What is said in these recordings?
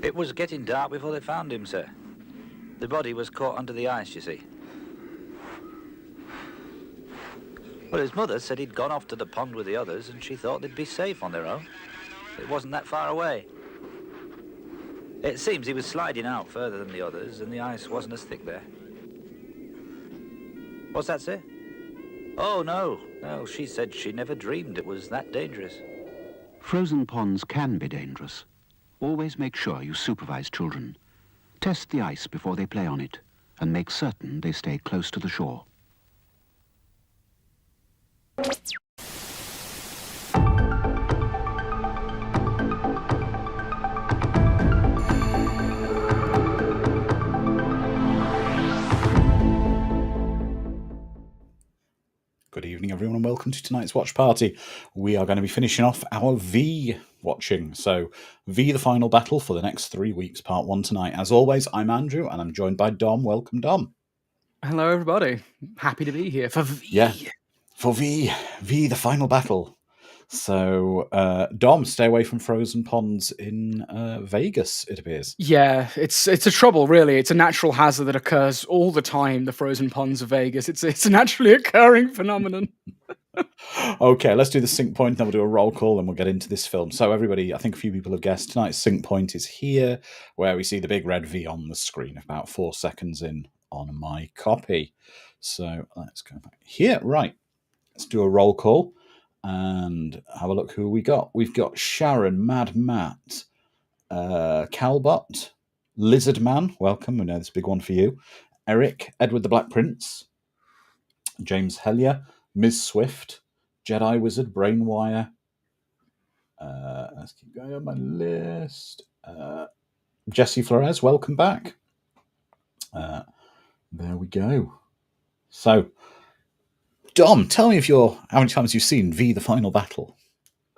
It was getting dark before they found him, sir. The body was caught under the ice, you see. Well, his mother said he'd gone off to the pond with the others and she thought they'd be safe on their own. It wasn't that far away. It seems he was sliding out further than the others and the ice wasn't as thick there. What's that, sir? Oh, no. No, she said she never dreamed it was that dangerous. Frozen ponds can be dangerous. Always make sure you supervise children. Test the ice before they play on it and make certain they stay close to the shore. Good evening, everyone, and welcome to tonight's watch party. We are going to be finishing off our V watching. So, V the final battle for the next 3 weeks, part 1 tonight. As always, I'm Andrew, and I'm joined by Dom. Welcome, Dom. Hello, everybody. Happy to be here for V. Yeah, for V the final battle. So, Dom, stay away from frozen ponds in Vegas, it appears. Yeah, it's a trouble, really. It's a natural hazard that occurs all the time, the frozen ponds of Vegas. It's a naturally occurring phenomenon. Okay, let's do the sync point, then we'll do a roll call, and we'll get into this film. So, everybody, I think a few people have guessed, tonight's sync point is here, where we see the big red V on the screen, about 4 seconds in on my copy. So, let's go back here. Right, let's do a roll call and have a look who we got. We've got Sharon, Mad Matt, Calbot, Lizard Man, welcome, we know this big one for you, Eric, Edward the Black Prince, James Hellier, Ms. Swift, Jedi Wizard, Brainwire, let's keep going on my list, Jesse Flores, welcome back. There we go. So, Dom, tell me how many times you've seen V the Final Battle?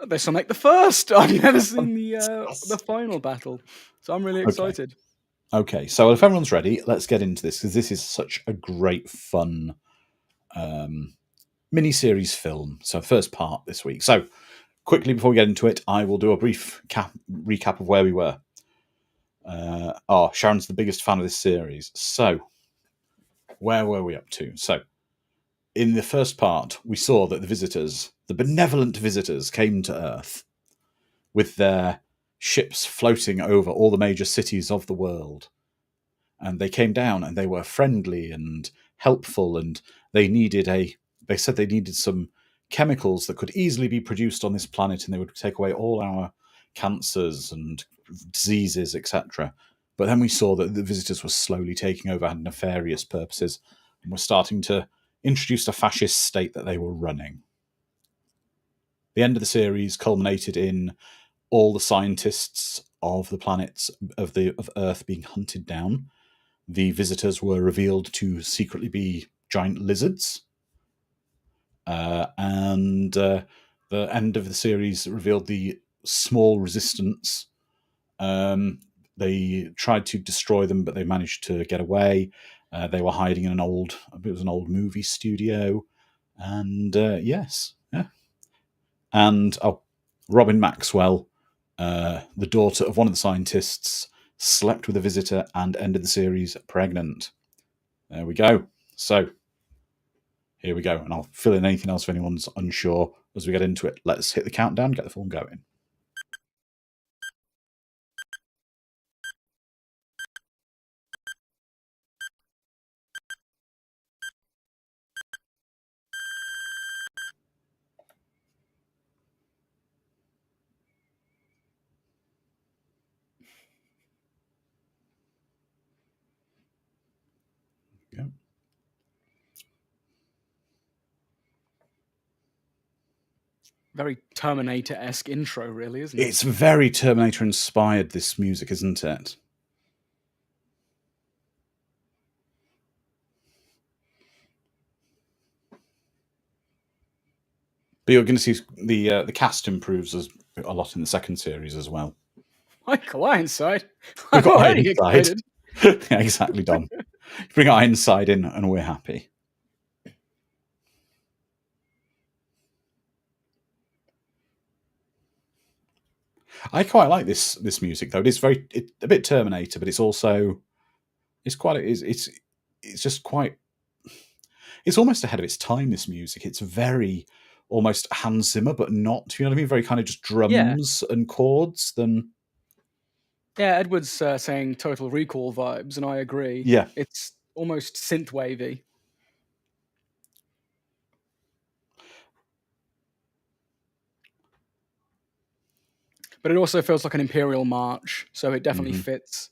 This will make the first. I've never seen the final battle, so I'm really excited. Okay, so if everyone's ready, let's get into this, because this is such a great, fun mini-series film. So first part this week. So quickly before we get into it, I will do a brief recap of where we were. Sharon's the biggest fan of this series. So where were we up to? So in the first part, we saw that the benevolent visitors, came to Earth with their ships floating over all the major cities of the world. And they came down and they were friendly and helpful, and they said they needed some chemicals that could easily be produced on this planet, and they would take away all our cancers and diseases, etc. But then we saw that the visitors were slowly taking over, had nefarious purposes, and were starting to introduce a fascist state that they were running. The end of the series culminated in all the scientists of the planets of Earth being hunted down the visitors were revealed to secretly be giant lizards. And the end of the series revealed the small resistance. They tried to destroy them, but they managed to get away. They were hiding in it was an old movie studio. And yes. And Robin Maxwell, the daughter of one of the scientists, slept with a visitor and ended the series pregnant. There we go. So, here we go. And I'll fill in anything else if anyone's unsure as we get into it. Let's hit the countdown, get the film going. Yeah. Very Terminator-esque intro, really, isn't it? It's very Terminator-inspired, this music, isn't it? But you're going to see the cast improves a lot in the second series as well. Michael Ironside. We've I'm got already Ironside. excited. Yeah, exactly, Don. Bring Ironside in and we're happy. I quite like this music though. It's a bit Terminator, but it's also it's just quite. It's almost ahead of its time. This music. It's very almost Hans Zimmer, but not. You know what I mean? Very kind of just drums and chords. Then Yeah, Edward's saying Total Recall vibes, and I agree. Yeah. It's almost synth-wavy. But it also feels like an Imperial March, so it definitely fits.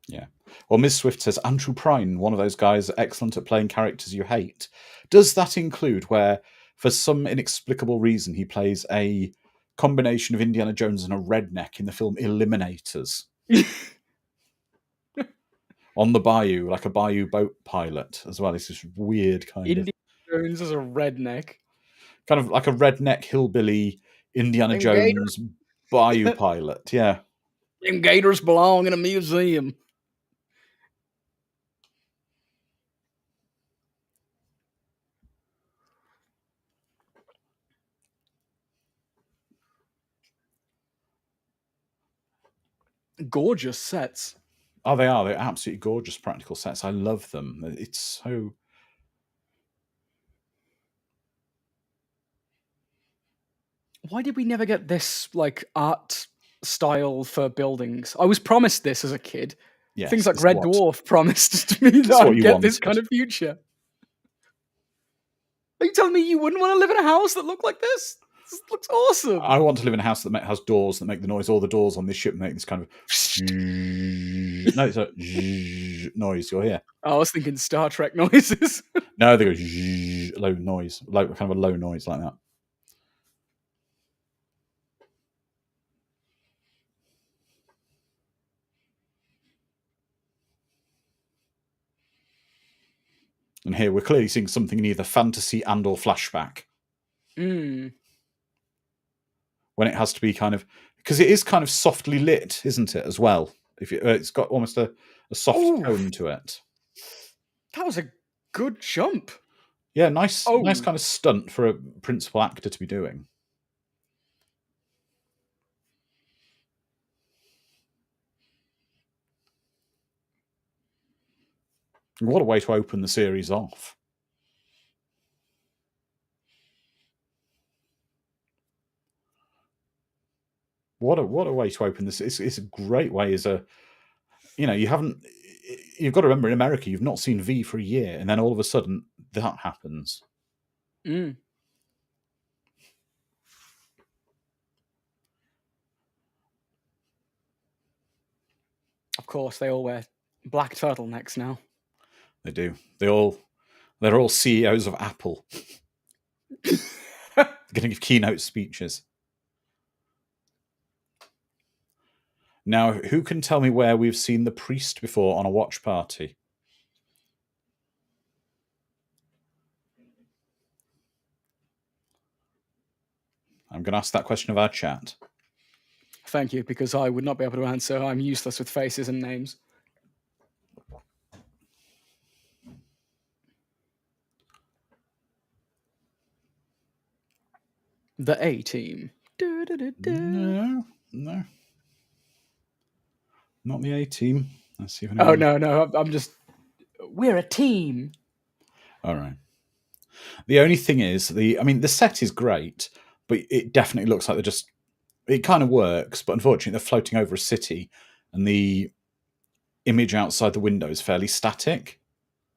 Yeah. Well, Ms. Swift says, Andrew Prine, one of those guys excellent at playing characters you hate. Does that include where, for some inexplicable reason, he plays a combination of Indiana Jones and a redneck in the film Eliminators? On the bayou, like a bayou boat pilot as well. It's this weird kind of... Indiana Jones as a redneck. Kind of like a redneck hillbilly Indiana Them Jones bayou pilot, yeah. Them gators belong in a museum. Gorgeous sets. Oh, they are. They're absolutely gorgeous practical sets. I love them. It's so... Why did we never get this, like, art style for buildings? I was promised this as a kid. Yes, Things like it's Red what- Dwarf promised to me that what I'd you get this wanted. kind of future. Are you telling me you wouldn't want to live in a house that looked like this? This looks awesome. I want to live in a house that has doors that make the noise. All the doors on this ship make this kind of... No, it's a noise. You'll hear. I was thinking Star Trek noises. No, they go low noise, kind of a low noise like that. And here we're clearly seeing something in either fantasy and or flashback. Mm. When it has to be kind of... Because it is kind of softly lit, isn't it, as well? It's got almost a soft tone to it. That was a good jump. Yeah, nice kind of stunt for a principal actor to be doing. What a way to open the series off. What a way to open this. It's a great way as a... You've got to remember, in America, you've not seen V for a year, and then all of a sudden, that happens. Mm. Of course, they all wear black turtlenecks now. They do. They're all CEOs of Apple. They're going to give keynote speeches. Now, who can tell me where we've seen the priest before on a watch party? I'm going to ask that question of our chat. Thank you, because I would not be able to answer. I'm useless with faces and names. The A-Team. No. Not the A-Team. Let's see if Oh, anyone... no, I'm just... We're a team. All right. The only thing is, the set is great, but it definitely looks like they're just... It kind of works, but unfortunately they're floating over a city, and the image outside the window is fairly static.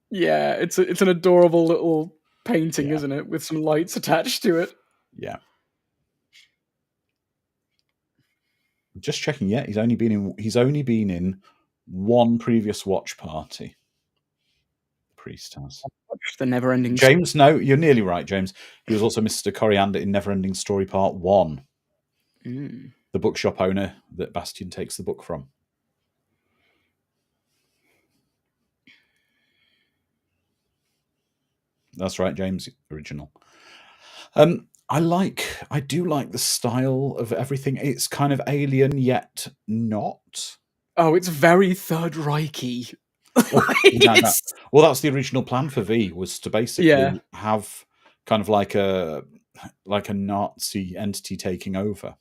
Yeah, it's an adorable little painting, Yeah. isn't it? With some lights attached to it. Yeah. Just checking. Yeah, he's only been in one previous watch party. Priest has. The never-ending... James, no, you're nearly right, James. He was also Mr. Coriander in Neverending Story Part 1. The bookshop owner that Bastian takes the book from. That's right, James, original. I do like the style of everything. It's kind of alien, yet not. Oh, it's very Third Reich-y. Well, that's the original plan for V, was to basically have kind of like a Nazi entity taking over.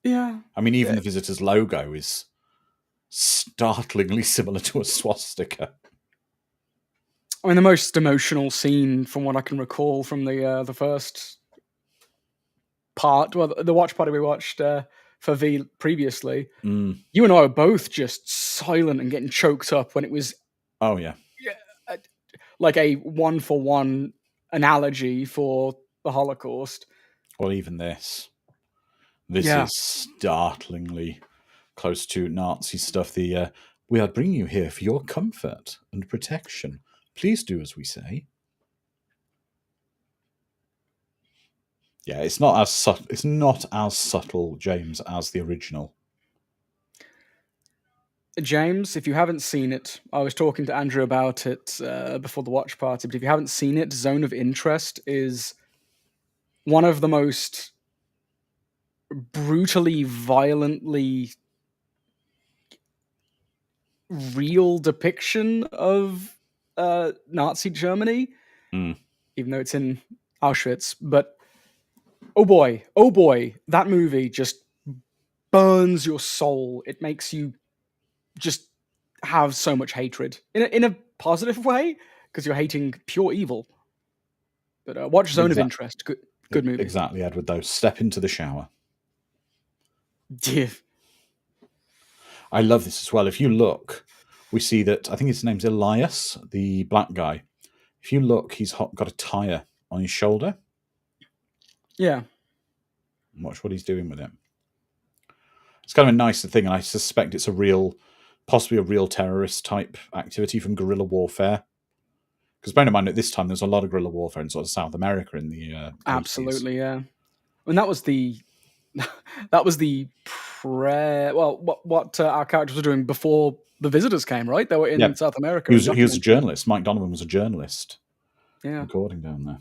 Yeah. I mean, even the Visitor's logo is startlingly similar to a swastika. I mean, the most emotional scene, from what I can recall from the first part, well, the watch party we watched for V previously, you and I were both just silent and getting choked up when it was... Oh, yeah. Like a one-for-one analogy for the Holocaust. Well, even this is startlingly close to Nazi stuff. We are bringing you here for your comfort and protection. Please do as we say. Yeah, it's not as subtle, James, as the original. James, if you haven't seen it, I was talking to Andrew about it before the watch party, but if you haven't seen it, Zone of Interest is one of the most brutally, violently real depiction of Nazi Germany, even though it's in Auschwitz. But oh boy, that movie just burns your soul. It makes you just have so much hatred in a positive way, because you're hating pure evil. But watch Zone of Interest. Good movie. Exactly, Edward, though. Step into the shower. Yeah. I love this as well. If you look, we see that, I think his name's Elias, the black guy. If you look, he's got a tire on his shoulder. Yeah. Watch what he's doing with it. It's kind of a nicer thing, and I suspect it's possibly a real terrorist type activity from guerrilla warfare. Because bear in mind, at this time, there's a lot of guerrilla warfare in sort of South America in the absolutely 80s. Yeah. And that was the what our characters were doing before the visitors came, right? They were in South America. He was a journalist. Mike Donovan was a journalist. Yeah. Recording down there.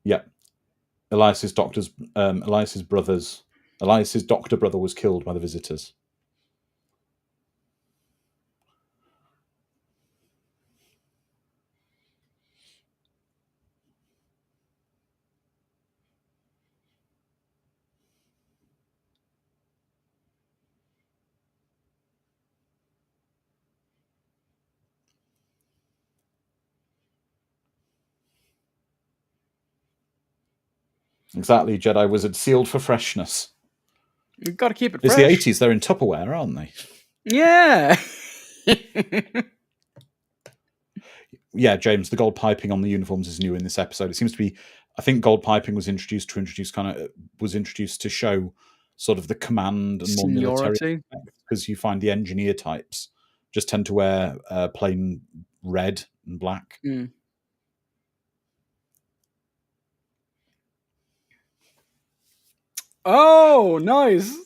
Yeah. Elias's doctor brother was killed by the visitors. Exactly, Jedi Wizard, sealed for freshness. You've got to keep it fresh. It's the 80s, they're in Tupperware, aren't they? Yeah. Yeah, James, the gold piping on the uniforms is new in this episode. It seems to be, I think gold piping was introduced to show sort of the command and more military, because you find the engineer types just tend to wear plain red and black. Mm. Oh, nice.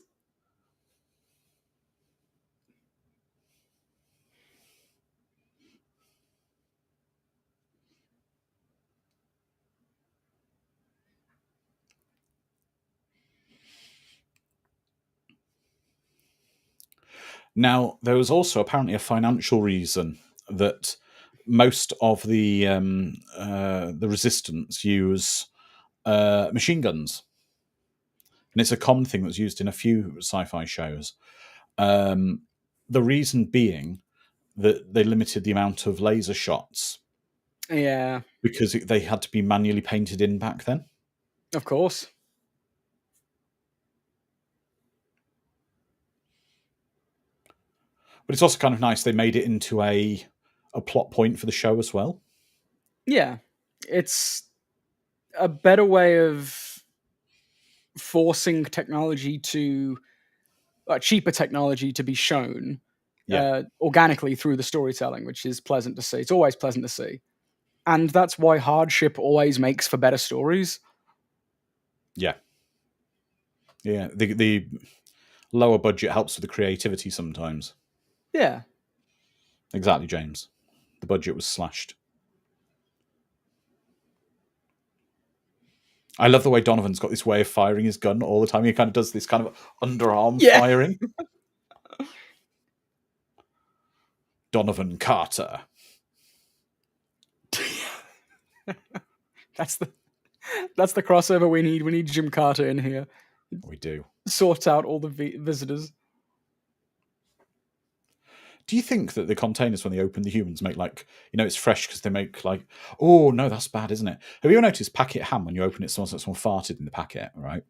Now, there was also apparently a financial reason that most of the resistance use machine guns, and it's a common thing that's used in a few sci-fi shows. The reason being that they limited the amount of laser shots Yeah, because they had to be manually painted in back then. of course. But it's also kind of nice they made it into a plot point for the show as well. Yeah, it's a better way of forcing technology to cheaper technology to be shown organically through the storytelling, which is pleasant to see. It's always pleasant to see, and that's why hardship always makes for better stories. Yeah, yeah. The lower budget helps with the creativity sometimes. Yeah, Exactly, James. The budget was slashed. I love the way Donovan's got this way of firing his gun all the time. He kind of does this kind of underarm Yeah. firing. Donovan Carter. That's the crossover we need. We need Jim Carter in here. We do. Sort out all the visitors. Do you think that the containers, when they open the humans, make like, it's fresh because they make like, oh, no, that's bad, isn't it? Have you ever noticed packet ham when you open it, someone farted in the packet, right?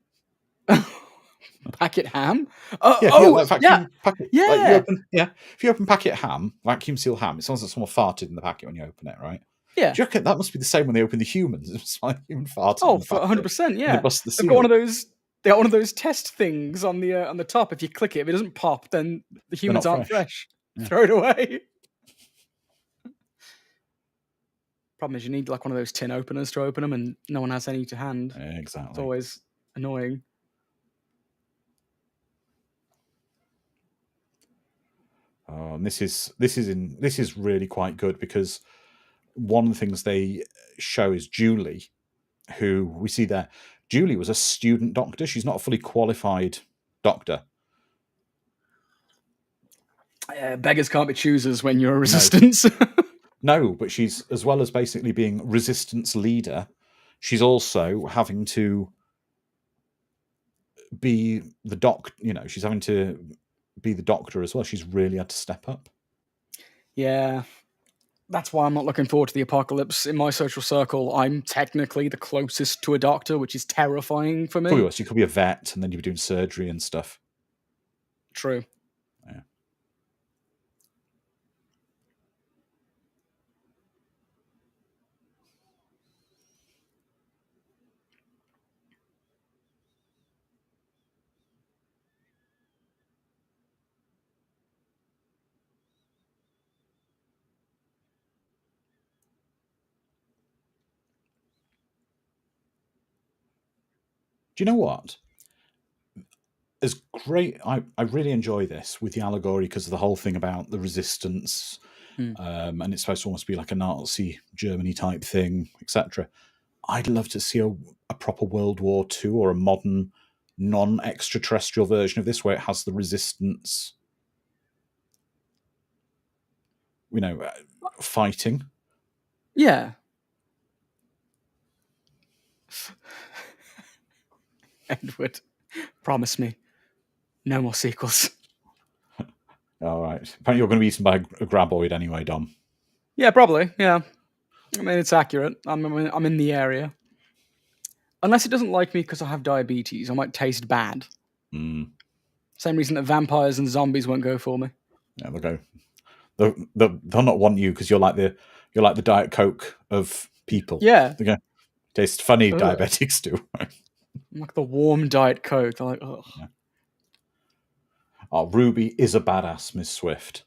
Packet ham? Vacuum packet. Yeah. Like if you open packet ham, vacuum seal ham, it sounds like someone farted in the packet when you open it, right? Yeah. Do you reckon that must be the same when they open the humans? It's like human farted. Oh, for 100%. Yeah. They bust the seal. They've got one of those. They got one of those test things on the top. If you click it, if it doesn't pop, then the humans aren't fresh. Yeah. Throw it away. Problem is, you need like one of those tin openers to open them, and no one has any to hand. Yeah, exactly. It's always annoying. Oh, and this is really quite good because one of the things they show is Julie, who we see there. Julie was a student doctor. She's not a fully qualified doctor. Beggars can't be choosers when you're a resistance. No, but she's, as well as basically being resistance leader, she's also having to be the she's having to be the doctor as well. She's really had to step up. Yeah. That's why I'm not looking forward to the apocalypse. In my social circle, I'm technically the closest to a doctor, which is terrifying for me. Could be worse. You could be a vet and then you'd be doing surgery and stuff. True. Yeah. Do you know what? As great, I really enjoy this with the allegory because of the whole thing about the resistance, and it's supposed to almost be like a Nazi Germany type thing, etc. I'd love to see a proper World War II or a modern non-extraterrestrial version of this where it has the resistance, fighting. Yeah. Edward, promise me, no more sequels. All right. Apparently you're going to be eaten by a graboid anyway, Dom. Yeah, probably. Yeah. I mean, it's accurate. I'm in the area. Unless it doesn't like me because I have diabetes, I might taste bad. Same reason that vampires and zombies won't go for me. Yeah, they'll go. They'll not want you because you're like the Diet Coke of people. Yeah. They go, taste funny. Diabetics do. I'm like the warm Diet Coke. They're like, ugh. Yeah. Oh, Ruby is a badass, Miss Swift.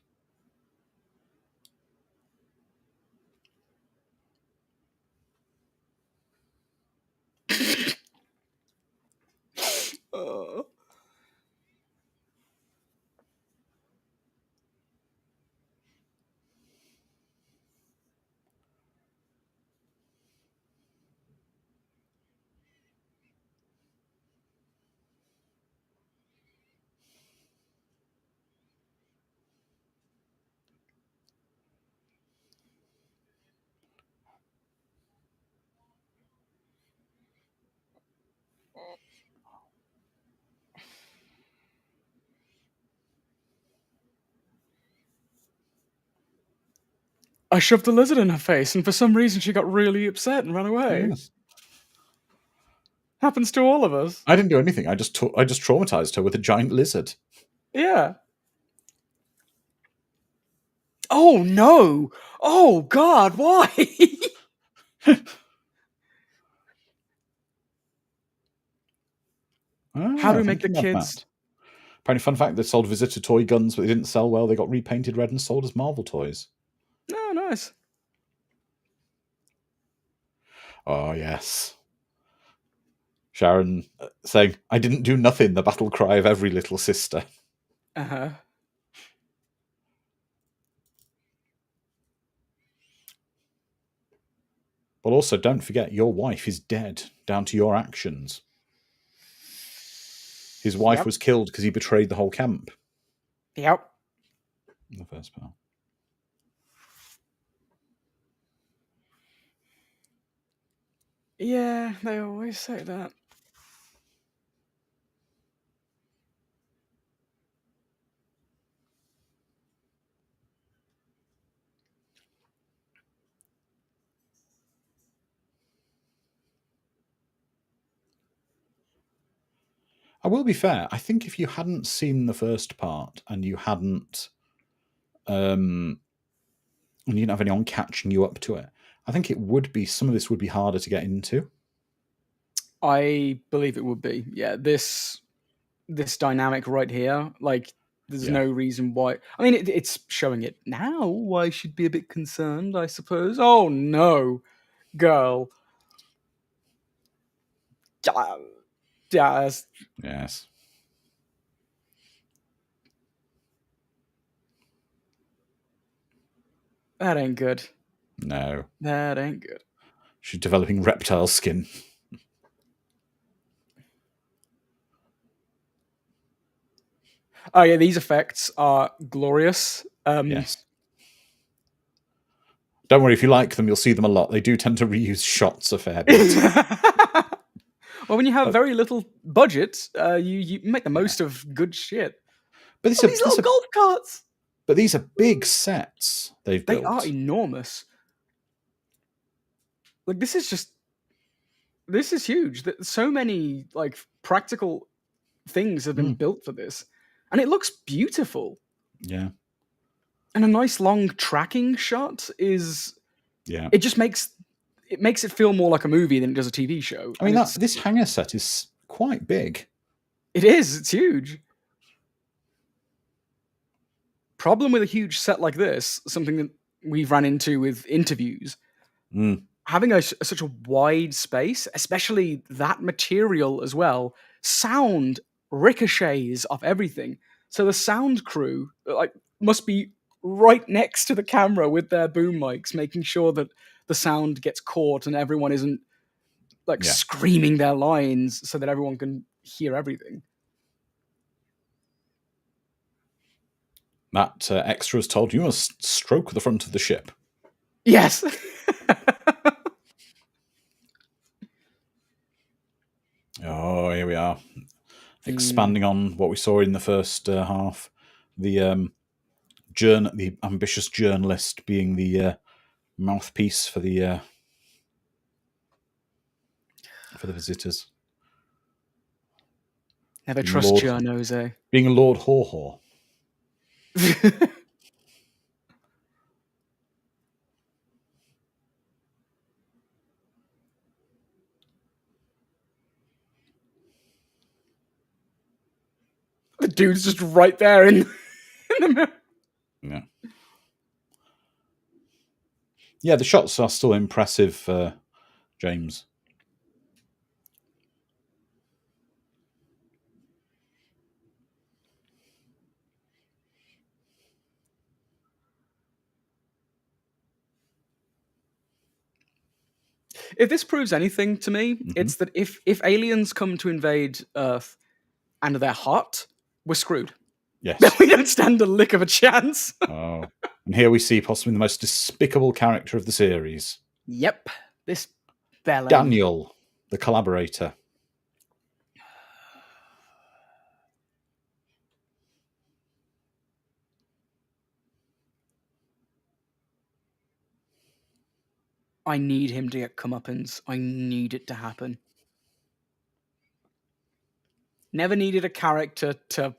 I shoved the lizard in her face, and for some reason she got really upset and ran away. Yes. Happens to all of us. I didn't do anything. I just traumatized her with a giant lizard. Yeah. Oh no! Oh God! Why? How do we make the thinking of kids? that. Apparently, fun fact: they sold visitor toy guns, but they didn't sell well. They got repainted red and sold as Marvel toys. Oh, nice. Oh yes. Sharon saying, "I didn't do nothing." The battle cry of every little sister. Uh-huh. But also, don't forget, your wife is dead down to your actions. His wife was killed because he betrayed the whole camp. Yep. In the first part. Yeah, they always say that. I will be fair. I think if you hadn't seen the first part and you hadn't, and you didn't have anyone catching you up to it, I think it would be, some of this would be harder to get into. I believe it would be. Yeah, this dynamic right here, like, there's no reason why. I mean, it's showing it now. Why I should be a bit concerned, I suppose. Oh no, girl. Yes. Yes. That ain't good. No. That ain't good. She's developing reptile skin. Oh yeah, these effects are glorious. Yes. Don't worry, if you like them, you'll see them a lot. They do tend to reuse shots a fair bit. Well, when you have very little budget, you make the most of good shit. But These little golf carts. But these are big sets they've built. They are enormous. Like, this is huge. So many like practical things have been built for this, and it looks beautiful. Yeah. And a nice long tracking shot is. Yeah. It just makes it feel more like a movie than it does a TV show. I mean, this hangar set is quite big. It is. It's huge. Problem with a huge set like this, something that we've ran into with interviews, having such a wide space, especially that material as well, sound ricochets off everything. So the sound crew must be right next to the camera with their boom mics, making sure that the sound gets caught and everyone isn't screaming their lines so that everyone can hear everything. That extra is told you must stroke the front of the ship. Yes. Oh, here we are. Expanding on what we saw in the first half. The ambitious journalist being the mouthpiece for the visitors. Never trust journos, eh? Being Lord Haw-Haw. The dude's just right there in the mirror. Yeah. Yeah, the shots are still impressive, James. If this proves anything to me, it's that if aliens come to invade Earth and they're hot, we're screwed. Yes. We don't stand a lick of a chance. Oh. And here we see possibly the most despicable character of the series. Yep. This bellend. Daniel, the collaborator. I need him to get comeuppance. I need it to happen. Never needed a character to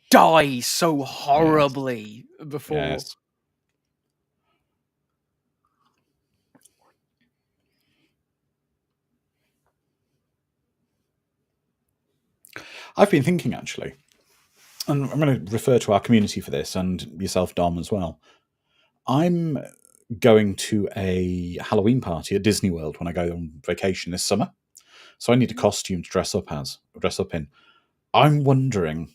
die so horribly before. Yes. I've been thinking, actually, and I'm going to refer to our community for this and yourself, Dom, as well. I'm going to a Halloween party at Disney World when I go on vacation this summer. So I need a costume to dress up in. I'm wondering,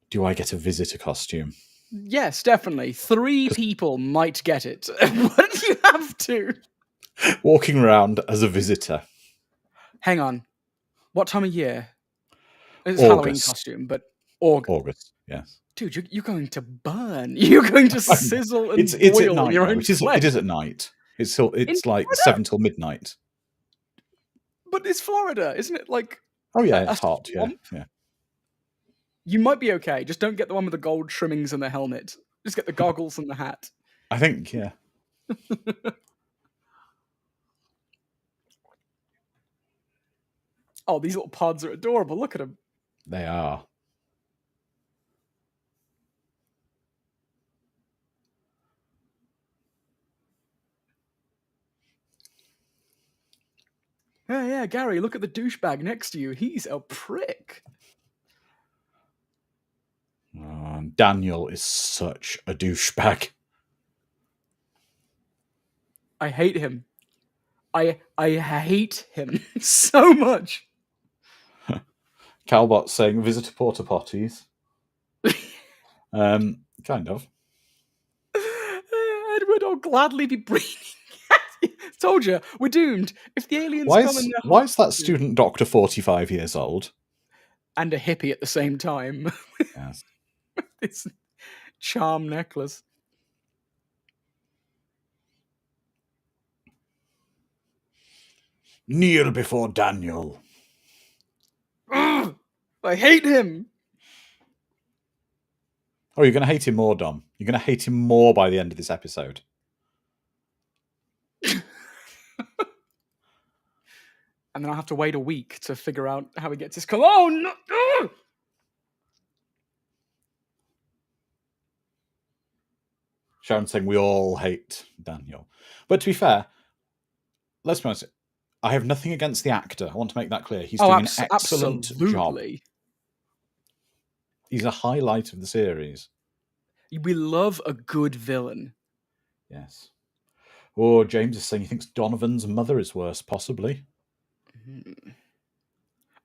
do I get a visitor costume? Yes, definitely. 3 people might get it, but you have to. Walking around as a visitor. Hang on. What time of year? It's August. Halloween costume, but August, yes. Dude, you're going to burn. You're going to sizzle and It's boil at night, your though. own flesh. It is at night. It's like Florida? 7 till midnight. But it's Florida, isn't it? Like, oh yeah, a it's hot. swamp? Yeah. You might be okay. Just don't get the one with the gold trimmings and the helmet. Just get the goggles and the hat. I think, yeah. Oh, these little pods are adorable. Look at them. They are. Yeah, Gary, look at the douchebag next to you. He's a prick. Daniel is such a douchebag. I hate him. I hate him so much. Calbot saying visitor porta potties. Kind of. Edward, I'll gladly be breeding. Told you, we're doomed. If the aliens come in, Why is that student doctor 45 years old? And a hippie at the same time. Yes. This charm necklace. Kneel before Daniel. Ugh, I hate him. Oh, you're going to hate him more, Dom. You're going to hate him more by the end of this episode. And then I'll have to wait a week to figure out how he gets his cologne. Ugh! Sharon saying we all hate Daniel. But to be fair, let's be honest, I have nothing against the actor. I want to make that clear. He's doing an excellent job. He's a highlight of the series. We love a good villain. Yes. Oh, James is saying he thinks Donovan's mother is worse, possibly.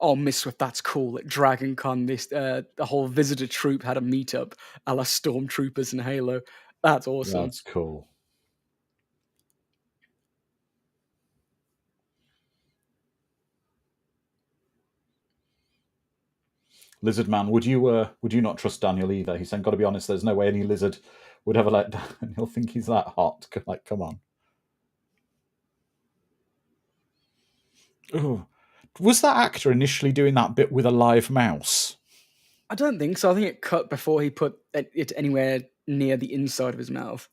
Oh, Miss Swift, that's cool. At Dragon Con, the whole visitor troop had a meetup a la Stormtroopers in Halo. That's awesome. That's cool. Lizard Man, would you not trust Daniel either? He's saying, got to be honest, there's no way any lizard would ever let Daniel think he's that hot. Like, come on. Oh, was that actor initially doing that bit with a live mouse? I don't think so. I think it cut before he put it anywhere near the inside of his mouth.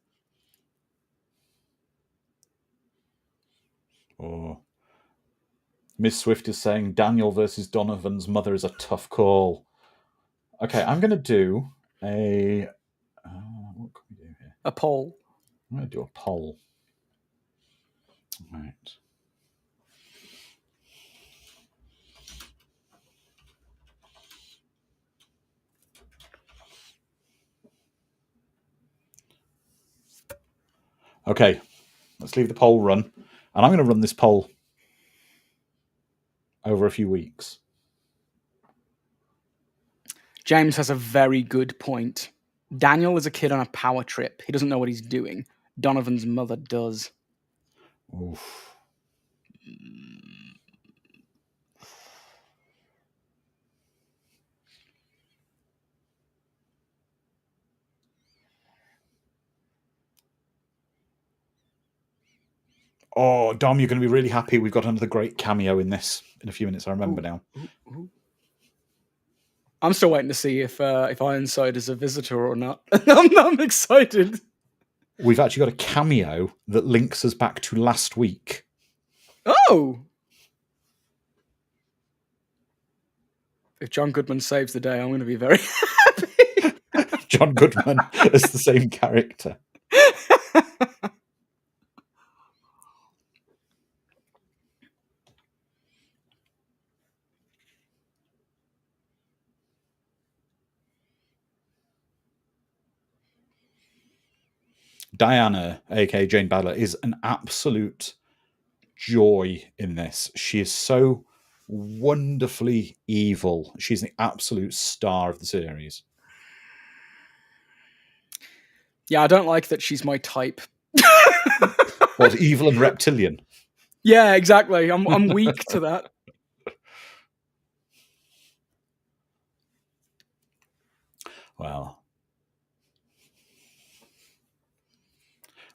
Oh. Miss Swift is saying Daniel versus Donovan's mother is a tough call. Okay, I'm going to do a... what can we do here? A poll. I'm going to do a poll. Right. Okay, let's leave the poll run. And I'm going to run this poll over a few weeks. James has a very good point. Daniel is a kid on a power trip. He doesn't know what he's doing. Donovan's mother does. Oof. Oh, Dom, you're going to be really happy. We've got another great cameo in this in a few minutes. I remember now. I'm still waiting to see if Ironside is a visitor or not. I'm excited. we've actually got a cameo that links us back to last week. Oh! If John Goodman saves the day, I'm going to be very happy. John Goodman as the same character. Diana, aka Jane Badler, is an absolute joy in this. She is so wonderfully evil. She's the absolute star of the series. Yeah, I don't like that she's my type. What, evil and reptilian? Yeah, exactly. I'm weak to that.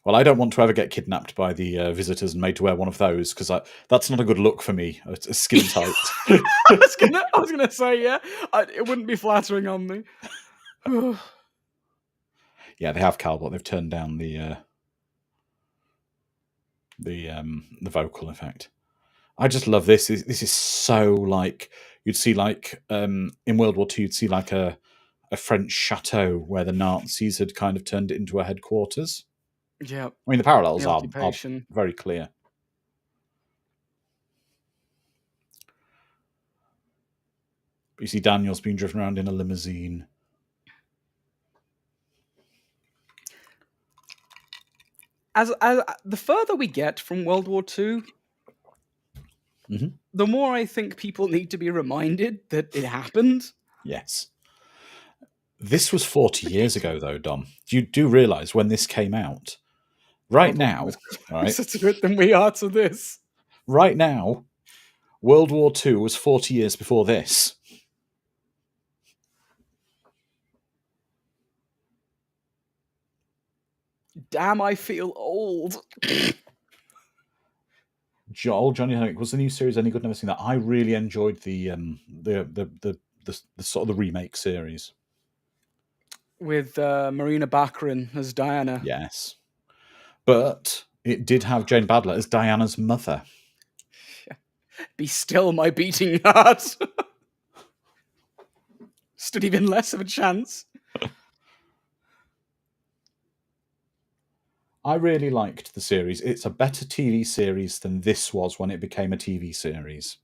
Well, I don't want to ever get kidnapped by the visitors and made to wear one of those, because that's not a good look for me. It's skin tight. I was gonna say, yeah, it wouldn't be flattering on me. Yeah, they have Calbot. They've turned down the vocal effect. I just love this. This is so like you'd see like in World War II, you'd see like a French chateau where the Nazis had kind of turned it into a headquarters. Yeah, I mean the parallels the are occupation. very clear. You see Daniel's being driven around in a limousine. As the further we get from World War II, the more I think people need to be reminded that it happened. Yes. This was 40 years ago, though, Dom. You do realise when this came out, right now, right? Closer to it than we are to this. Right now, World War II was 40 years before this. Damn, I feel old. Johnny Henrik, was the new series any good? Never seen that. I really enjoyed the sort of the remake series with Marina Baccarin as Diana. Yes, but it did have Jane Badler as Diana's mother. Be still, my beating heart. Stood even less of a chance. I really liked the series. It's a better TV series than this was when it became a TV series.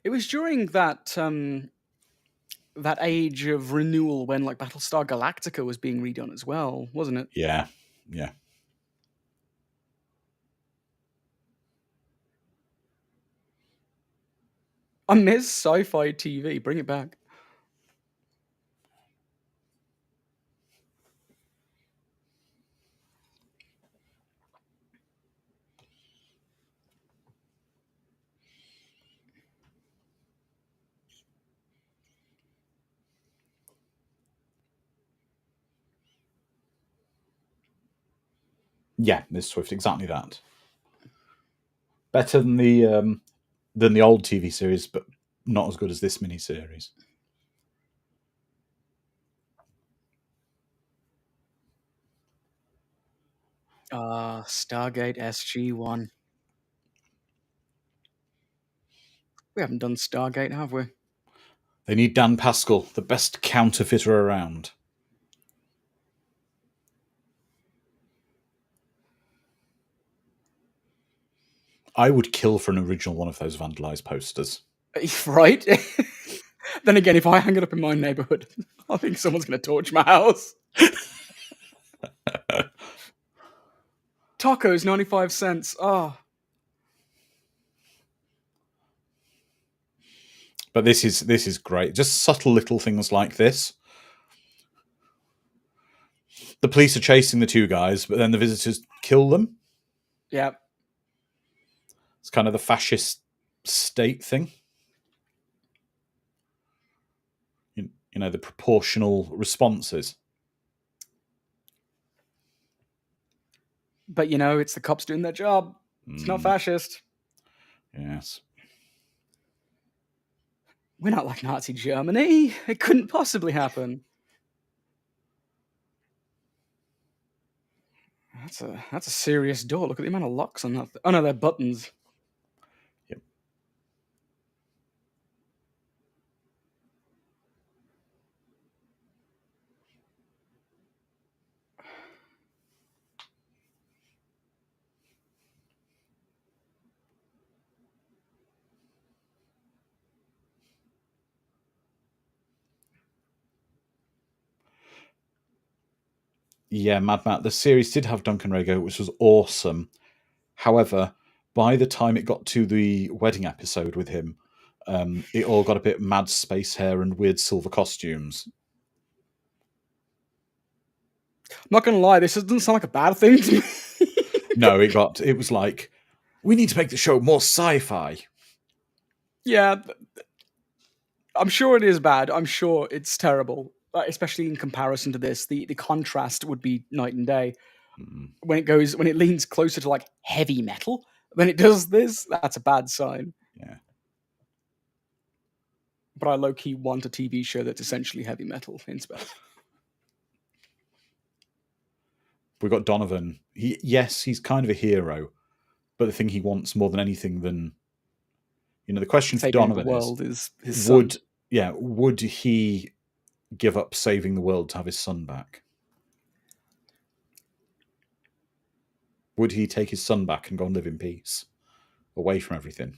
It was during that that age of renewal when like Battlestar Galactica was being redone as well, wasn't it? Yeah. I miss sci-fi TV. Bring it back. Yeah, Ms. Swift, exactly that. Better than the old TV series, but not as good as this miniseries. Stargate SG-1. We haven't done Stargate, have we? They need Dan Pascal, the best counterfeiter around. I would kill for an original one of those vandalized posters. Right? Then again, if I hang it up in my neighborhood, I think someone's going to torch my house. Tacos, 95 cents. Oh. But this is great. Just subtle little things like this. The police are chasing the two guys, but then the visitors kill them. Yeah. It's kind of the fascist state thing. You know, the proportional responses. But, you know, it's the cops doing their job. It's not fascist. Yes. We're not like Nazi Germany. It couldn't possibly happen. That's a serious door. Look at the amount of locks on that. Oh no, they're buttons. Yep. Yeah, Mad Matt. The series did have Duncan Rego, which was awesome. However, by the time it got to the wedding episode with him, it all got a bit mad space hair and weird silver costumes. I'm not gonna lie, this doesn't sound like a bad thing to me. No, it was like, we need to make the show more sci-fi. Yeah, I'm sure it is bad. I'm sure it's terrible, especially in comparison to this. The contrast would be night and day. When it leans closer to like heavy metal, when it does this, that's a bad sign. Yeah. But I low-key want a TV show that's essentially heavy metal in space. We've got Donovan. He's kind of a hero, but the thing he wants more than anything than, the question for Saving Donovan the world is his would son. Would he give up saving the world to have his son back? Would he take his son back and go and live in peace, away from everything?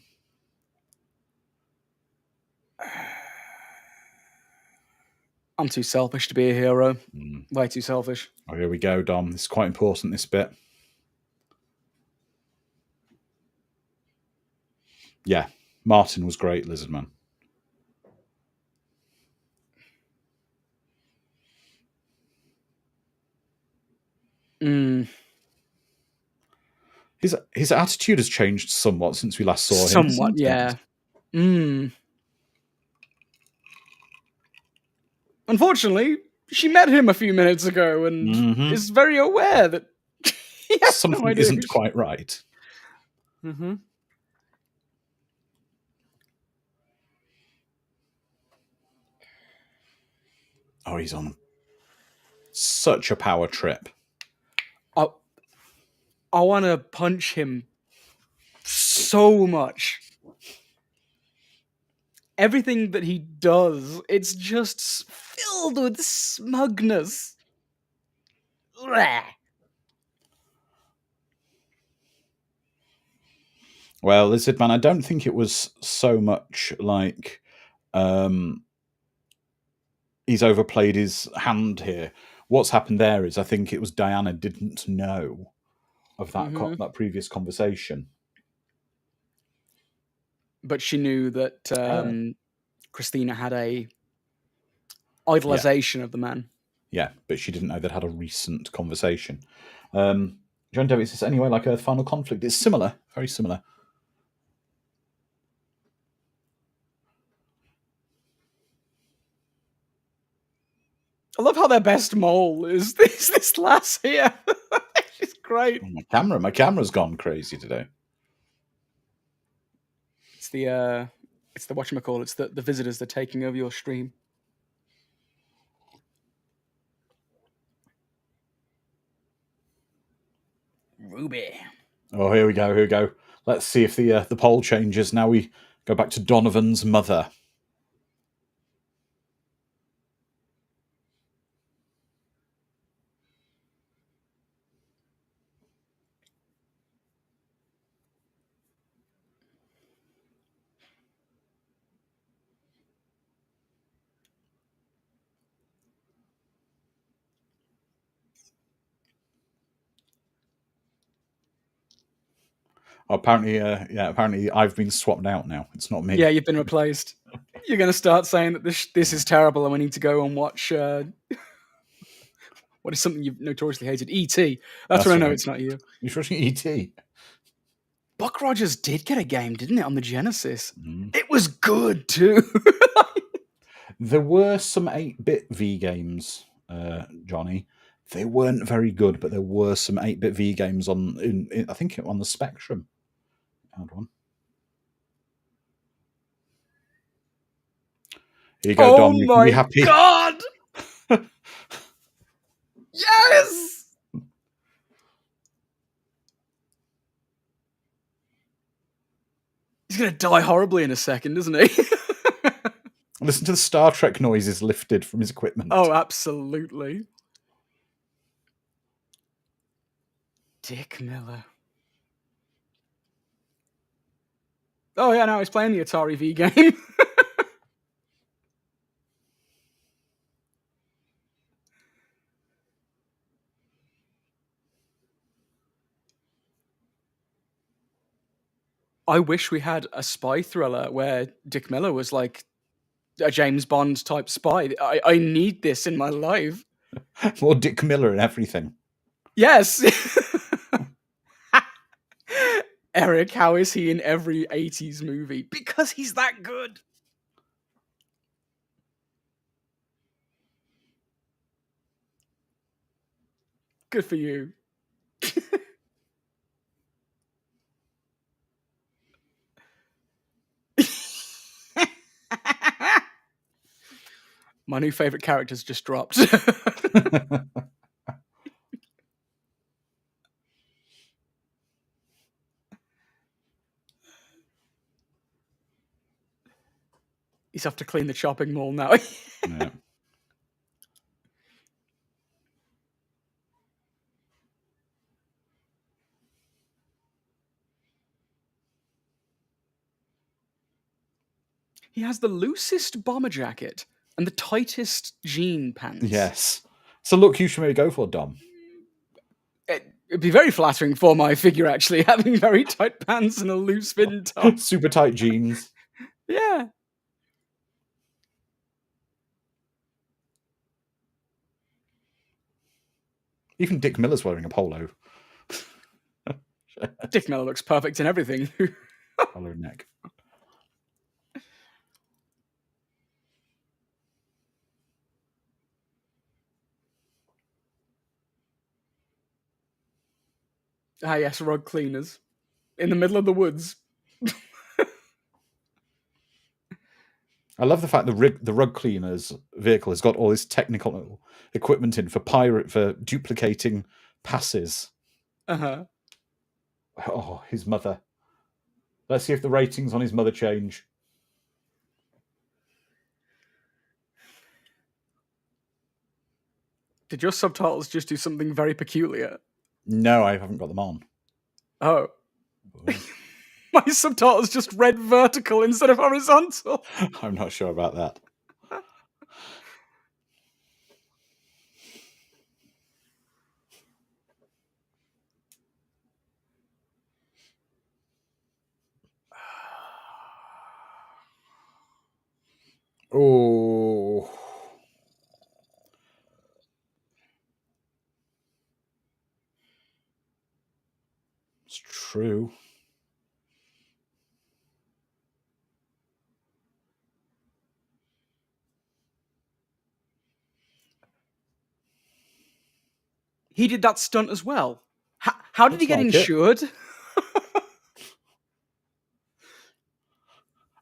I'm too selfish to be a hero. Way too selfish. Oh, here we go, Dom. This is quite important, this bit. Yeah, Martin was great, Lizardman. His attitude has changed somewhat since we last saw him. Somewhat, yeah. Unfortunately, she met him a few minutes ago and is very aware that something isn't quite right. Oh, he's on such a power trip. I want to punch him so much. Everything that he does, it's just filled with smugness. Well, Lizardman, I don't think it was so much like he's overplayed his hand here. What's happened there is I think it was Diana didn't know of that that previous conversation. But she knew that Christina had a idolization of the man. Yeah, but she didn't know they'd had a recent conversation. John Davis says, anyway, like Earth Final Conflict. It's similar, very similar. I love how their best mole is this lass here. She's great. Oh, my camera's gone crazy today. It's the whatchamacall, it's the visitors that are taking over your stream. Ruby. Oh, here we go. Let's see if the poll changes. Now we go back to Donovan's mother. Apparently I've been swapped out now. It's not me. Yeah, you've been replaced. You're going to start saying that this is terrible and we need to go and watch what is something you've notoriously hated? E.T. That's when I know right. It's not you. You're watching E.T.? Buck Rogers did get a game, didn't it, on the Genesis? It was good, too. There were some 8-bit V games, Johnny. They weren't very good, but there were some 8-bit V games on I think on the Spectrum. I had one. Here you go, Dom. You can be happy. God! Yes! He's going to die horribly in a second, isn't he? Listen to the Star Trek noises lifted from his equipment. Oh, absolutely. Dick Miller. Oh, yeah, now he's playing the Atari V game. I wish we had a spy thriller where Dick Miller was like a James Bond type spy. I need this in my life. More Dick Miller and everything. Yes. Eric, how is he in every 80s movie? Because he's that good. Good for you. My new favorite character's just dropped. He's off to clean the shopping mall now. Yeah. He has the loosest bomber jacket and the tightest jean pants. Yes. It's a look you should maybe go for, Dom. It'd be very flattering for my figure, actually, having very tight pants and a loose fitting top. Super tight jeans. Yeah. Even Dick Miller's wearing a polo. Dick Miller looks perfect in everything. Polo neck. Ah, yes, rug cleaners. In the middle of the woods. I love the fact the rug cleaner's vehicle has got all this technical equipment in for duplicating passes. Uh-huh. Oh, his mother. Let's see if the ratings on his mother change. Did your subtitles just do something very peculiar? No, I haven't got them on. Oh. My subtitles just read vertical instead of horizontal. I'm not sure about that. Oh. It's true. He did that stunt as well. How did he get Looks like insured?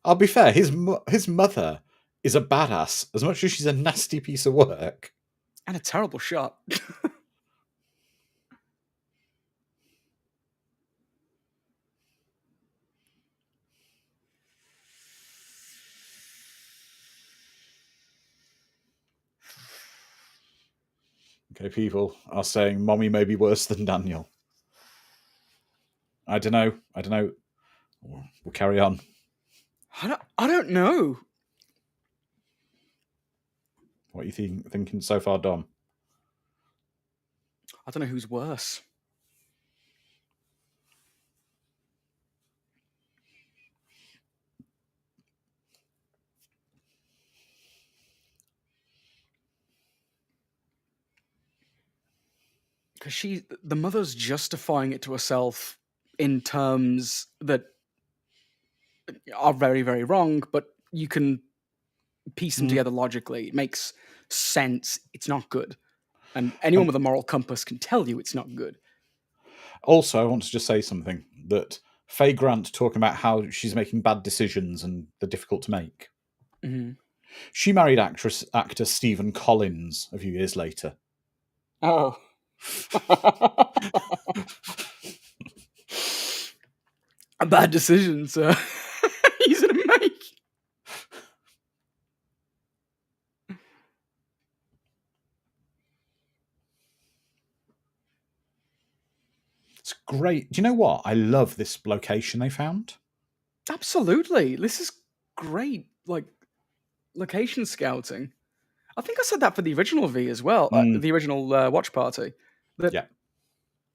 I'll be fair, his mother is a badass as much as she's a nasty piece of work. And a terrible shot. Okay, people are saying Mommy may be worse than Daniel. I don't know. We'll carry on. I don't know. What are you thinking so far, Dom? I don't know who's worse. Because the mother's justifying it to herself in terms that are very, very wrong, but you can piece them together logically. It makes sense. It's not good. And anyone with a moral compass can tell you it's not good. Also, I want to just say something that Faye Grant talking about how she's making bad decisions and they're difficult to make. Mm-hmm. She married actor Stephen Collins a few years later. Oh. A bad decision, sir. He's gonna make. It's great. Do you know what? I love this location they found. Absolutely. This is great, like, location scouting. I think I said that for the original V as well, the original Watch Party. That Yeah.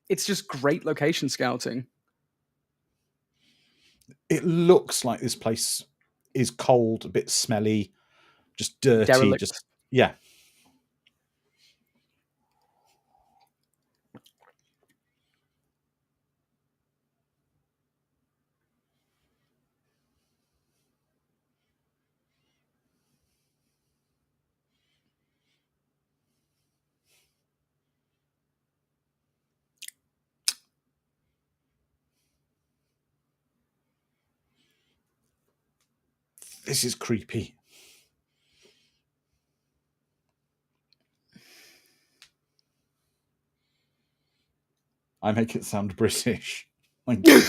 it's just great location scouting. It looks like this place is cold, a bit smelly, just dirty. Derelict. Just yeah. This is creepy. I make it sound British. Thank you.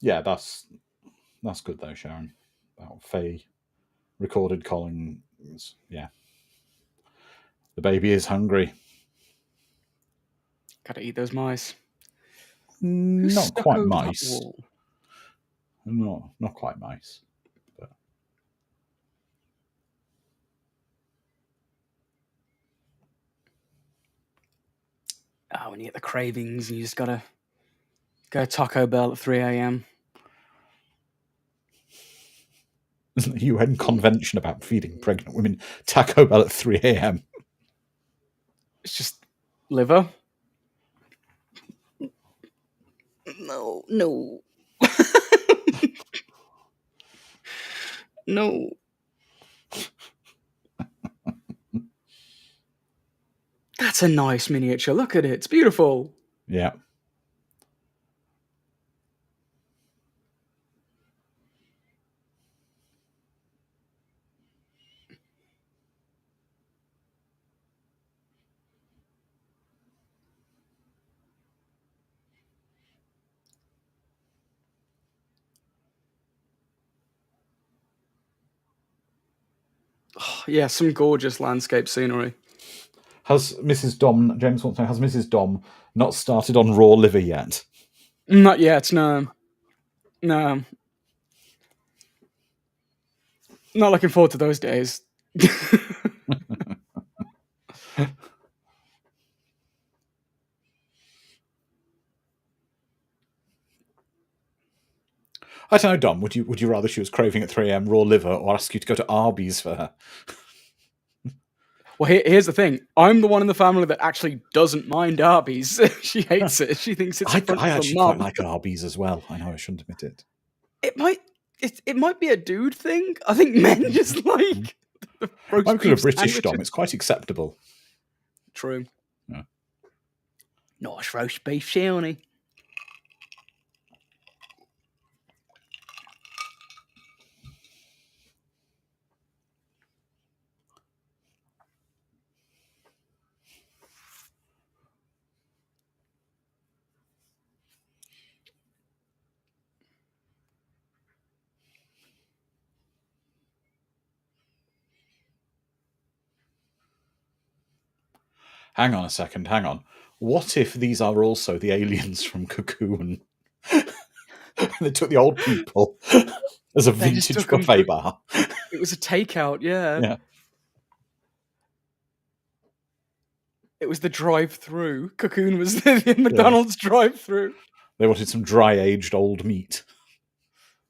Yeah, that's good though, Sharon. About Faye recorded Collins. Yeah. The baby is hungry. Gotta eat those mice. Not quite over that mice. wall? Not quite mice. But Oh, when you get the cravings, you just gotta go to Taco Bell at 3 a.m. isn't the UN convention about feeding pregnant women Taco Bell at 3 a.m.? It's just liver. No. No. That's a nice miniature. Look at it. It's beautiful. Yeah. Yeah, some gorgeous landscape scenery. Has Mrs. Dom, James wants to know, has Mrs. Dom not started on raw liver yet? Not yet, no. No. Not looking forward to those days. I don't know, Dom. Would you rather she was craving at 3 a.m. raw liver or ask you to go to Arby's for her? Well, here's the thing. I'm the one in the family that actually doesn't mind Arby's. She hates it. She thinks it's I affront to actually the quite mum. like Arby's as well. I know I shouldn't admit it. It might be a dude thing. I think men just like the roast I'm beef a British sandwiches. Dom. It's quite acceptable. True. Yeah. Nice roast beef, Shawnee. Hang on a second. Hang on. What if these are also the aliens from Cocoon? They took the old people as a They just vintage took 'em buffet through- bar. It was a takeout, yeah. Yeah. It was the drive-through. Cocoon was the McDonald's drive-through. They wanted some dry-aged old meat.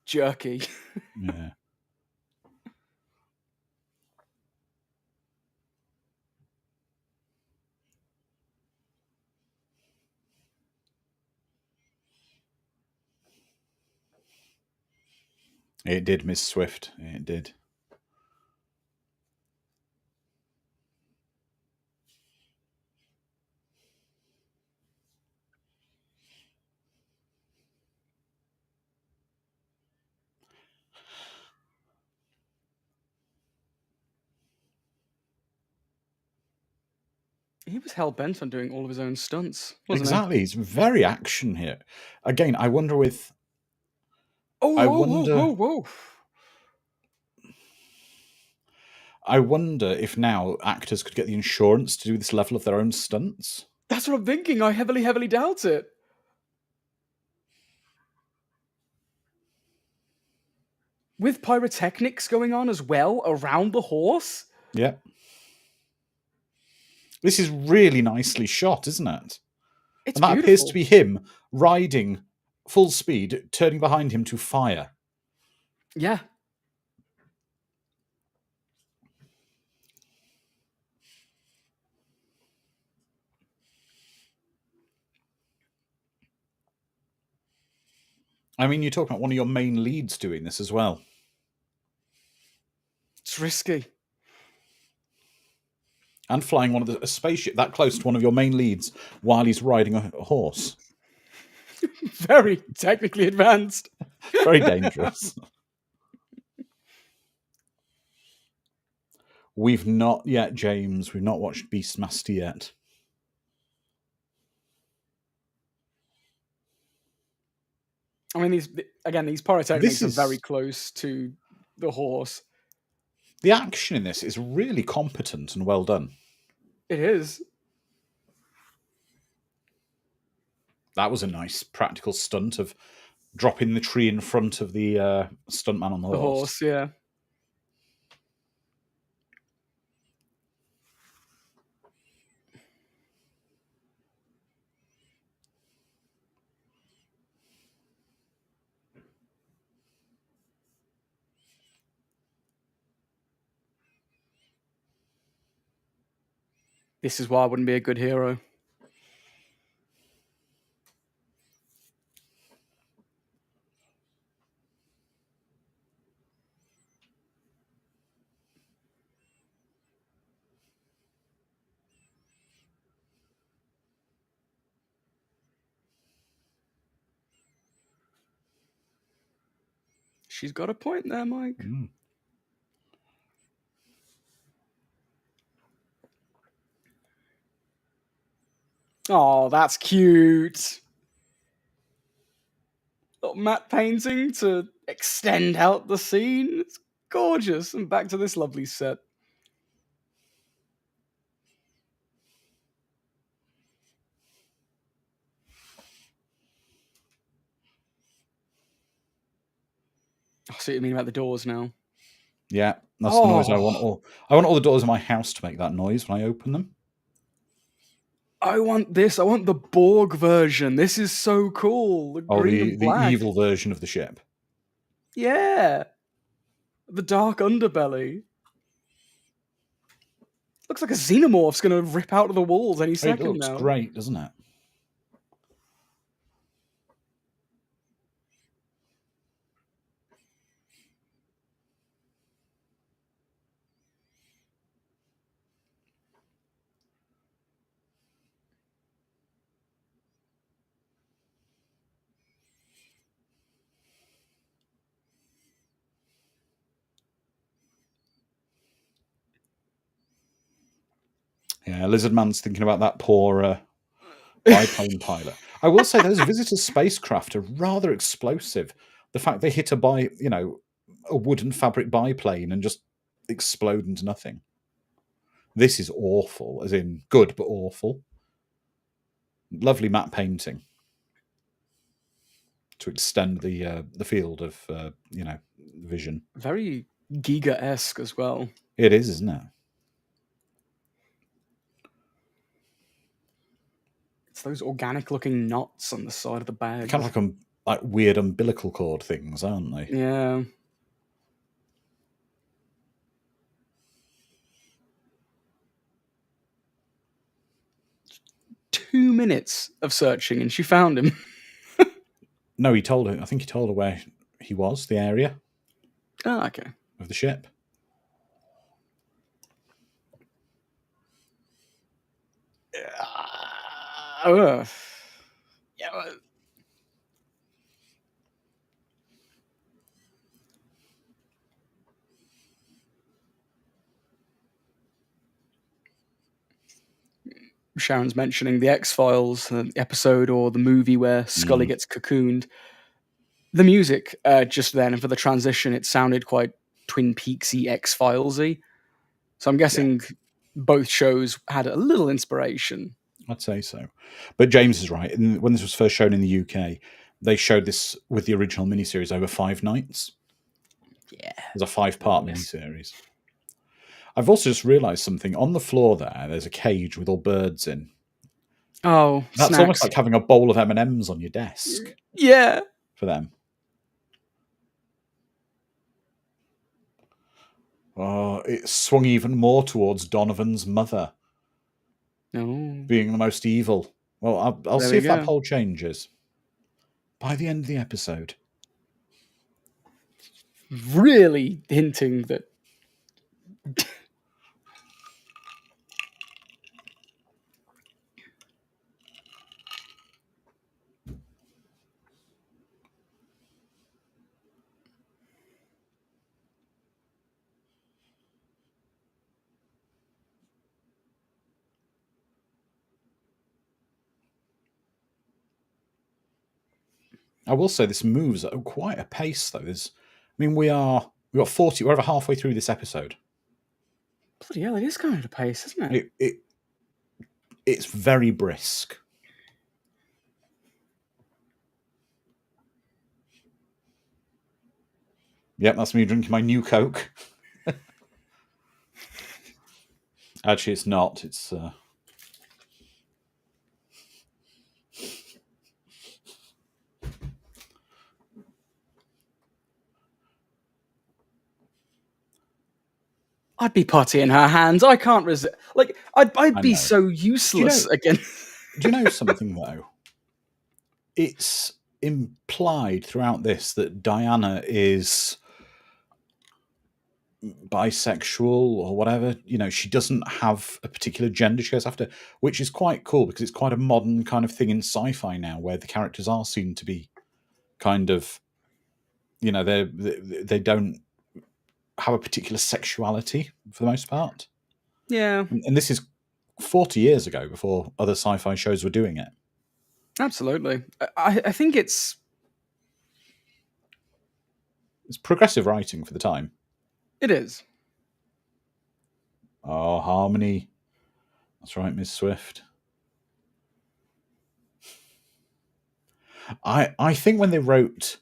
Jerky. Yeah. It did, Miss Swift. It did. He was hell-bent on doing all of his own stunts, wasn't Exactly. He's very action here. Again, I wonder with... he? Oh, I whoa, wonder... whoa, whoa, whoa. I wonder if now actors could get the insurance to do this level of their own stunts. That's what I'm thinking. I heavily, heavily doubt it. With pyrotechnics going on as well around the horse? Yeah. This is really nicely shot, isn't it? It's And that beautiful. appears to be him riding full speed, turning behind him to fire. Yeah. I mean, you're talking about one of your main leads doing this as well. It's risky. And flying a spaceship that close to one of your main leads while he's riding a horse. Very technically advanced. Very dangerous. We've not yet, James. We've not watched Beastmaster yet. I mean, these pyrotechnics are very close to the horse. The action in this is really competent and well done. It is. That was a nice practical stunt of dropping the tree in front of the stuntman on the horse. The horse, yeah. This is why I wouldn't be a good hero. She's got a point there, Mike. Mm. Oh, that's cute. Little matte painting to extend out the scene. It's gorgeous. And back to this lovely set. I see what you mean about the doors now. Yeah, that's the noise I want. I want all the doors in my house to make that noise when I open them. I want this. I want the Borg version. This is so cool. The green and black. The evil version of the ship. Yeah. The dark underbelly. Looks like a xenomorph's going to rip out of the walls any second now. It looks great, doesn't it? Yeah, Lizard Man's thinking about that poor biplane pilot. I will say those visitor spacecraft are rather explosive. The fact they hit a wooden fabric biplane and just explode into nothing. This is awful, as in good but awful. Lovely matte painting to extend the field of vision. Very Giga-esque as well. It is, isn't it? It's those organic-looking knots on the side of the bag. Kind of like weird umbilical cord things, aren't they? Yeah. Two minutes of searching and she found him. No, he told her. I think he told her where he was, the area. Oh, okay. of the ship. Yeah. Sharon's mentioning the X-Files episode or the movie where Scully gets cocooned. The music just then, and for the transition, it sounded quite Twin Peaksy, X-Filesy. So I'm guessing both shows had a little inspiration. I'd say so. But James is right. When this was first shown in the UK, they showed this with the original miniseries over 5 nights. Yeah. It was a 5-part miniseries. I've also just realised something. On the floor there's a cage with all birds in. Oh, That's snacks. almost like having a bowl of M&Ms on your desk. Yeah. For them. Oh, it swung even more towards Donovan's mother. Being the most evil. Well, I'll see if that poll changes by the end of the episode. Really hinting that. I will say this moves at quite a pace, though. We're over halfway through this episode. Bloody hell, it is going at a pace, isn't it? It's very brisk. Yep, that's me drinking my new Coke. Actually, it's not. It's I'd be putty in her hands. I can't resist. Like, I'd be so useless again. Do you know something, though? It's implied throughout this that Diana is bisexual or whatever. She doesn't have a particular gender she goes after, which is quite cool because it's quite a modern kind of thing in sci-fi now, where the characters are seen to be kind of, they don't have a particular sexuality for the most part. Yeah. And this is 40 years ago, before other sci-fi shows were doing it. Absolutely. I think it's progressive writing for the time. It is. Oh, Harmony. That's right, Miss Swift. I think when they wrote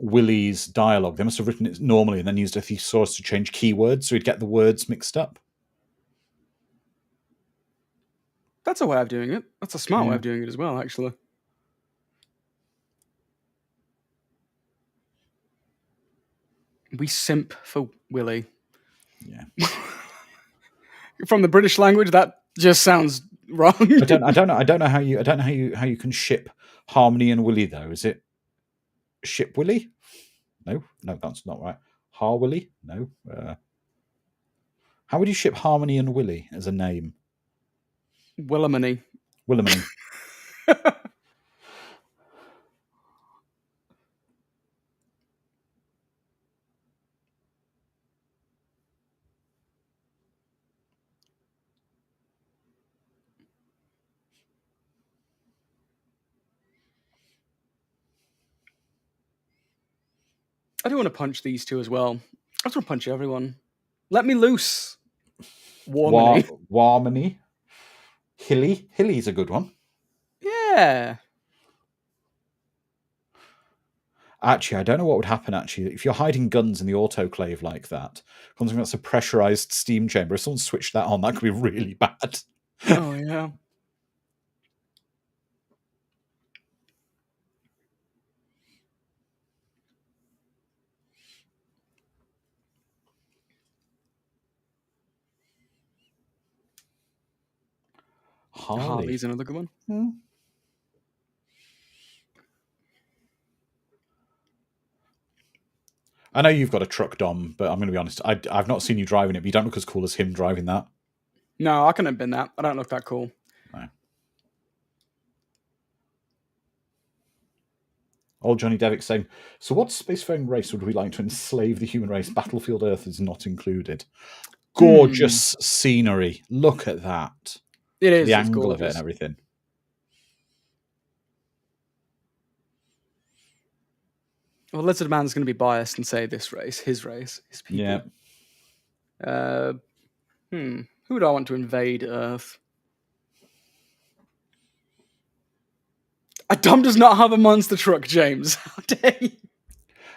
Willie's dialogue, they must have written it normally and then used a thesaurus to change keywords so he'd get the words mixed up. That's a way of doing it. That's a smart way of doing it as well, actually. We simp for Willie. Yeah. From the British language, that just sounds wrong. I don't know how you can ship Harmony and Willie, though. Is it ship Willie? No, that's not right. Har Willie? No. How would you ship Harmony and Willie as a name? Willamany. I do want to punch these two as well. I just want to punch everyone. Let me loose. Warmony. Hilly's a good one. Yeah. Actually, I don't know what would happen, if you're hiding guns in the autoclave like that, considering that's a pressurized steam chamber, if someone switched that on, that could be really bad. Oh, yeah. Harley's another good one. I know you've got a truck, Dom, but I'm going to be honest. I've not seen you driving it, but you don't look as cool as him driving that. No, I couldn't have been that. I don't look that cool. No. Old Johnny Devick saying, so what spacefaring race would we like to enslave the human race? Battlefield Earth is not included. Gorgeous scenery. Look at that. It is. The It's angle gorgeous. of it and everything. Well, Lizard Man's going to be biased and say this race, his people. Yeah. Who would I want to invade Earth? Dom does not have a monster truck, James. How dare you?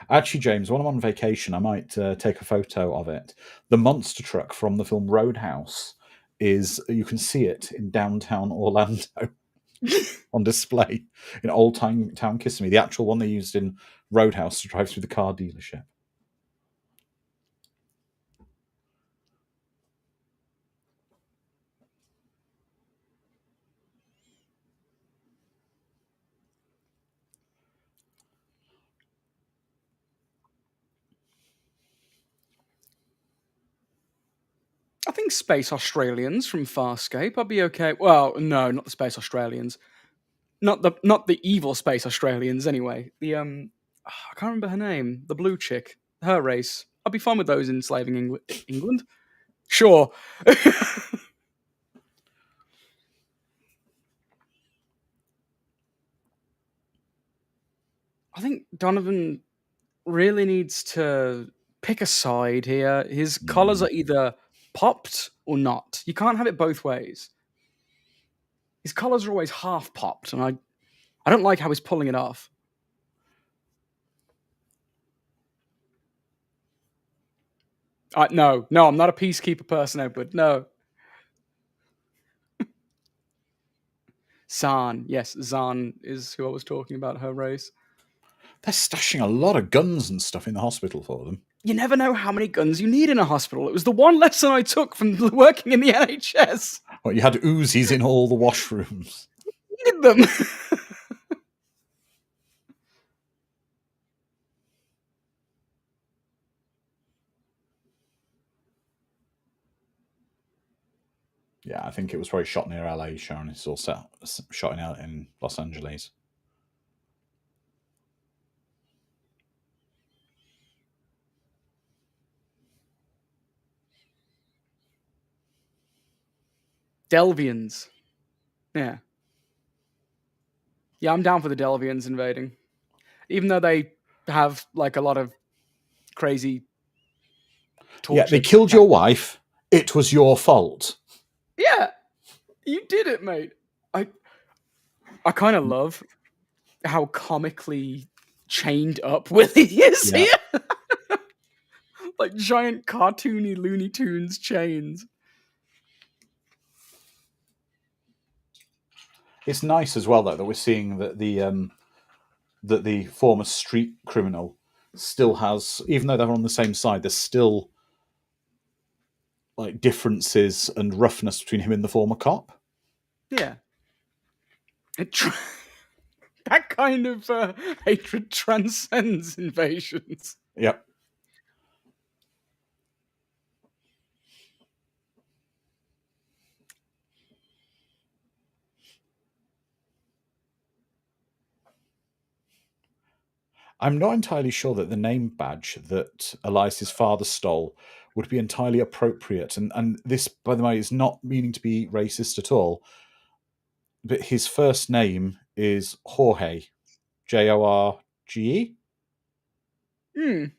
Actually, James, when I'm on vacation, I might take a photo of it. The monster truck from the film Roadhouse you can see it in downtown Orlando on display in Old Town Kissimmee. The actual one they used in Roadhouse to drive through the car dealership. I think Space Australians from Farscape. I'd be okay. Well, no, not the Space Australians. Not the evil Space Australians. Anyway, the I can't remember her name. The blue chick. Her race. I'd be fine with those enslaving England. Sure. I think Donovan really needs to pick a side here. His collars are either popped or not. You can't have it both ways. His collars are always half popped, and I don't like how he's pulling it off. No, I'm not a peacekeeper person, Edward. No. Zahn. Yes, Zahn is who I was talking about, her race. They're stashing a lot of guns and stuff in the hospital for them. You never know how many guns you need in a hospital. It was the one lesson I took from working in the NHS. Well, you had Uzis in all the washrooms. You needed them. Yeah, I think it was probably shot near LA, Sharon. It's all shot in Los Angeles. Delvians. Yeah. Yeah, I'm down for the Delvians invading. Even though they have like a lot of crazy torture. Yeah, they killed your wife. It was your fault. Yeah. You did it, mate. I kind of love how comically chained up Willie is here. Like giant cartoony Looney Tunes chains. It's nice as well, though, that we're seeing that the former street criminal still has, even though they're on the same side, there's still like differences and roughness between him and the former cop. Yeah. That kind of hatred transcends invasions. Yep. I'm not entirely sure that the name badge that Elias's father stole would be entirely appropriate. And this, by the way, is not meaning to be racist at all. But his first name is Jorge. Jorge. It's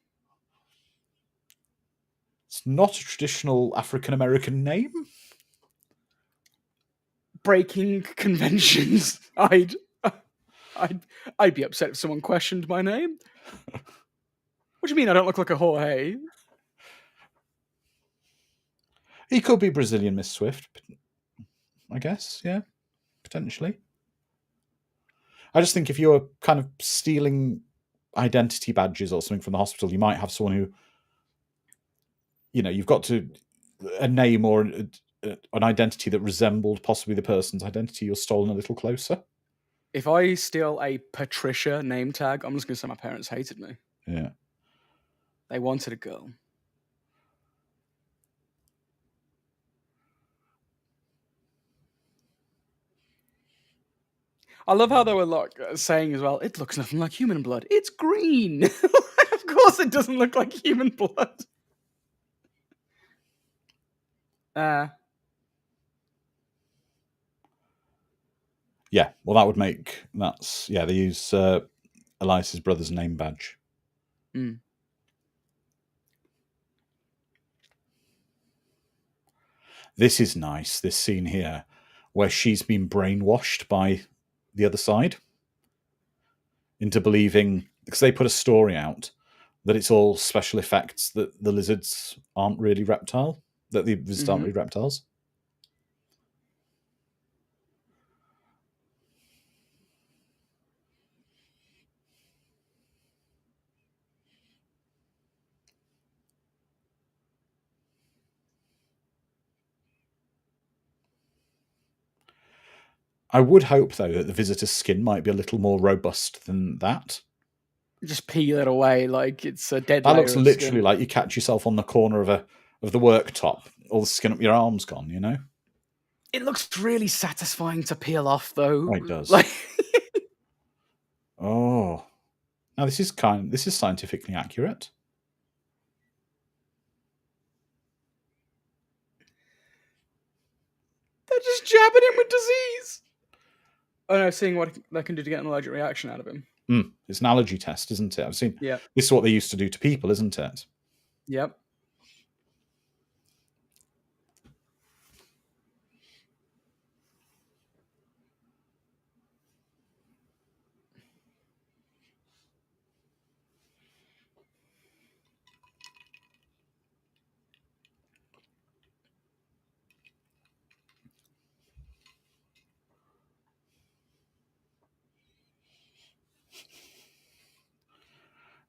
not a traditional African American name. Breaking conventions. I'd be upset if someone questioned my name. What do you mean I don't look like a Jorge? He could be Brazilian Miss Swift, I guess. Yeah, potentially. I just think if you're kind of stealing identity badges or something from the hospital, you might have someone who, you've got a name or an identity that resembled possibly the person's identity you're stolen a little closer. If I steal a Patricia name tag, I'm just going to say my parents hated me. Yeah. They wanted a girl. I love how they were like saying as well, it looks nothing like human blood. It's green. Of course it doesn't look like human blood. Yeah, well, that would make they use Elias's brother's name badge. Mm. This is nice. This scene here, where she's been brainwashed by the other side into believing, because they put a story out that it's all special effects, that the lizards aren't really reptile, that the lizards aren't really reptiles. I would hope, though, that the visitor's skin might be a little more robust than that. Just peel it away like it's a dead That layer looks of literally skin. like you catch yourself on the corner of the worktop, all the skin up your arm's gone, you know? It looks really satisfying to peel off, though. Oh, it does. Like, oh. Now, this is scientifically accurate. they're just jabbing him with disease. Oh no, seeing what they can do to get an allergic reaction out of him. It's an allergy test, isn't it? I've seen. Yeah. This is what they used to do to people, isn't it? Yep.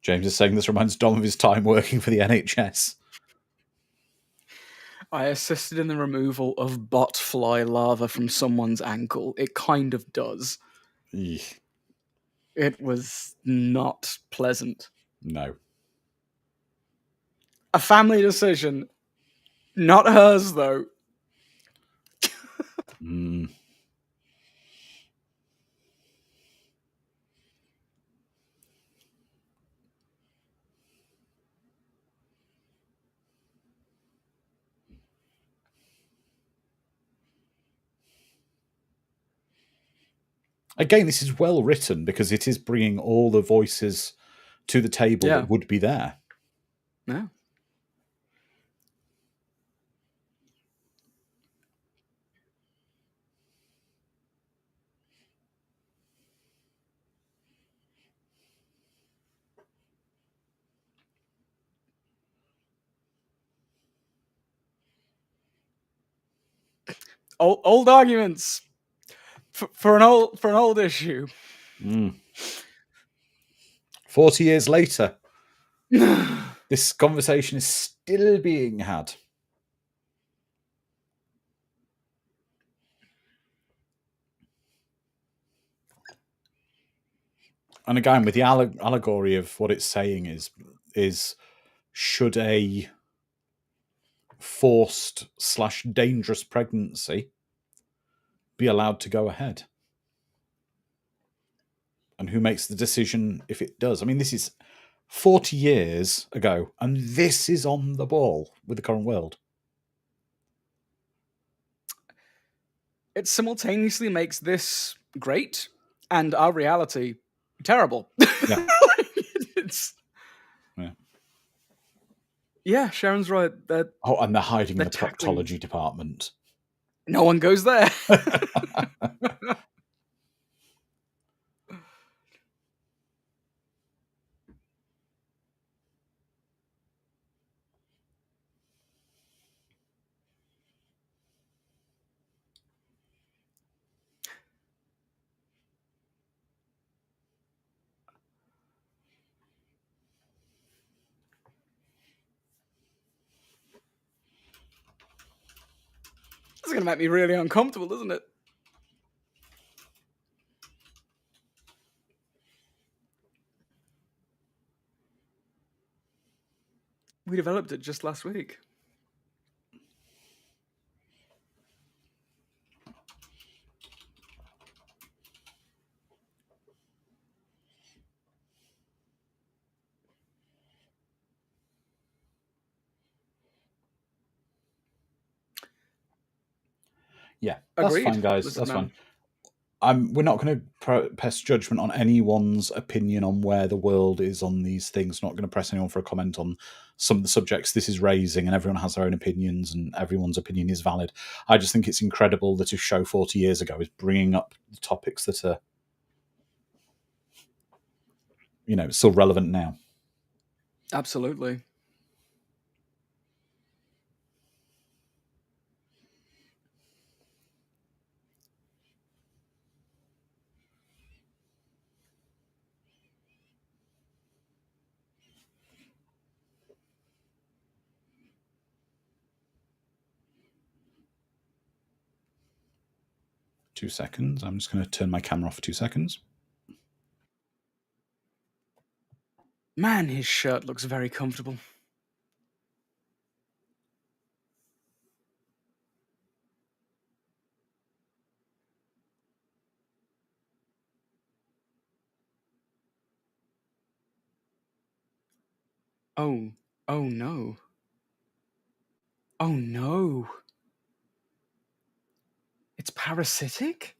James is saying this reminds Dom of his time working for the NHS. I assisted in the removal of botfly larva from someone's ankle. It kind of does. Eek. It was not pleasant. No. A family decision. Not hers, though. Again, this is well written because it is bringing all the voices to the table that would be there. Yeah. Old arguments for an old issue. 40 years later, this conversation is still being had. And again, with the allegory of what it's saying is should a forced / dangerous pregnancy be allowed to go ahead? And who makes the decision if it does? I mean, this is 40 years ago, and this is on the ball with the current world. It simultaneously makes this great and our reality terrible. Yeah. Yeah, Sharon's right. And they're hiding in the tackling... proctology department. No one goes there. It's going to make me really uncomfortable, isn't it? We developed it just last week. Yeah, that's Agreed, fine, guys. Lizard That's Man. fine. We're not going to pass judgment on anyone's opinion on where the world is on these things. Not going to press anyone for a comment on some of the subjects this is raising, and everyone has their own opinions, and everyone's opinion is valid. I just think it's incredible that a show 40 years ago is bringing up the topics that are, still relevant now. Absolutely. Two seconds. I'm just going to turn my camera off for 2 seconds. Man, his shirt looks very comfortable. Oh no. Oh no. It's parasitic?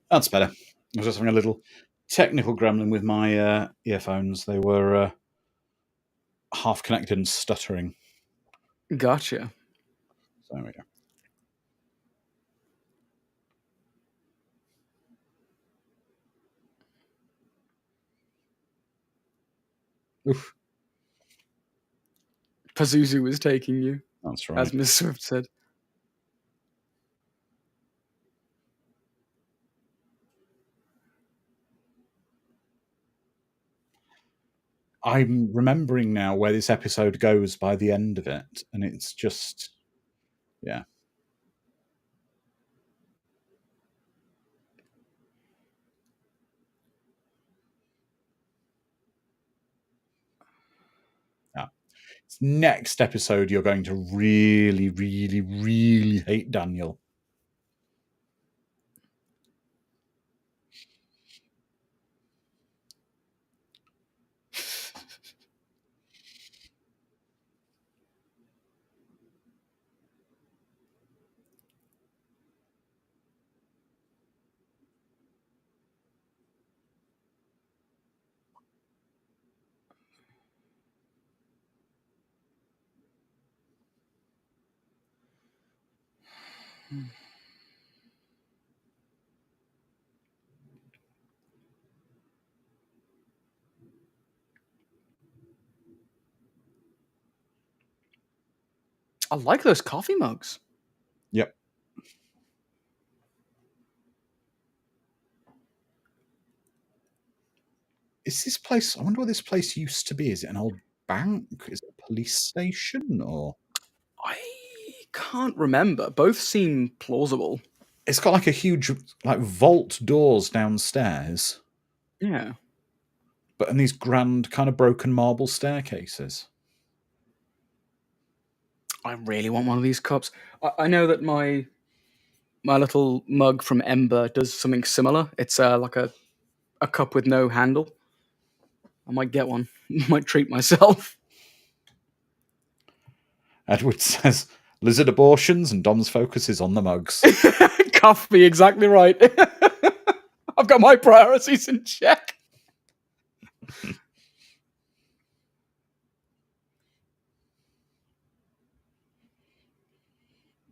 That's better. I was just having a little technical gremlin with my earphones. They were half connected and stuttering. Gotcha. So there we go. Oof. Pazuzu was taking you, That's right. as Miss Swift said. I'm remembering now where this episode goes by the end of it, and it's just, yeah. Next episode, you're going to really, really, really hate Daniel. I like those coffee mugs. Yep. Is this place? I wonder what this place used to be. Is it an old bank? Is it a police station? Or I can't remember. Both seem plausible. it's got like a huge vault doors downstairs, Yeah. and these grand kind of broken marble staircases. I really want one of these cups. I know that my little mug from Ember does something similar. It's like a cup with no handle. I might get one. Might treat myself. Edward says lizard abortions, and Dom's focus is on the mugs. Cuff me exactly right. I've got my priorities in check.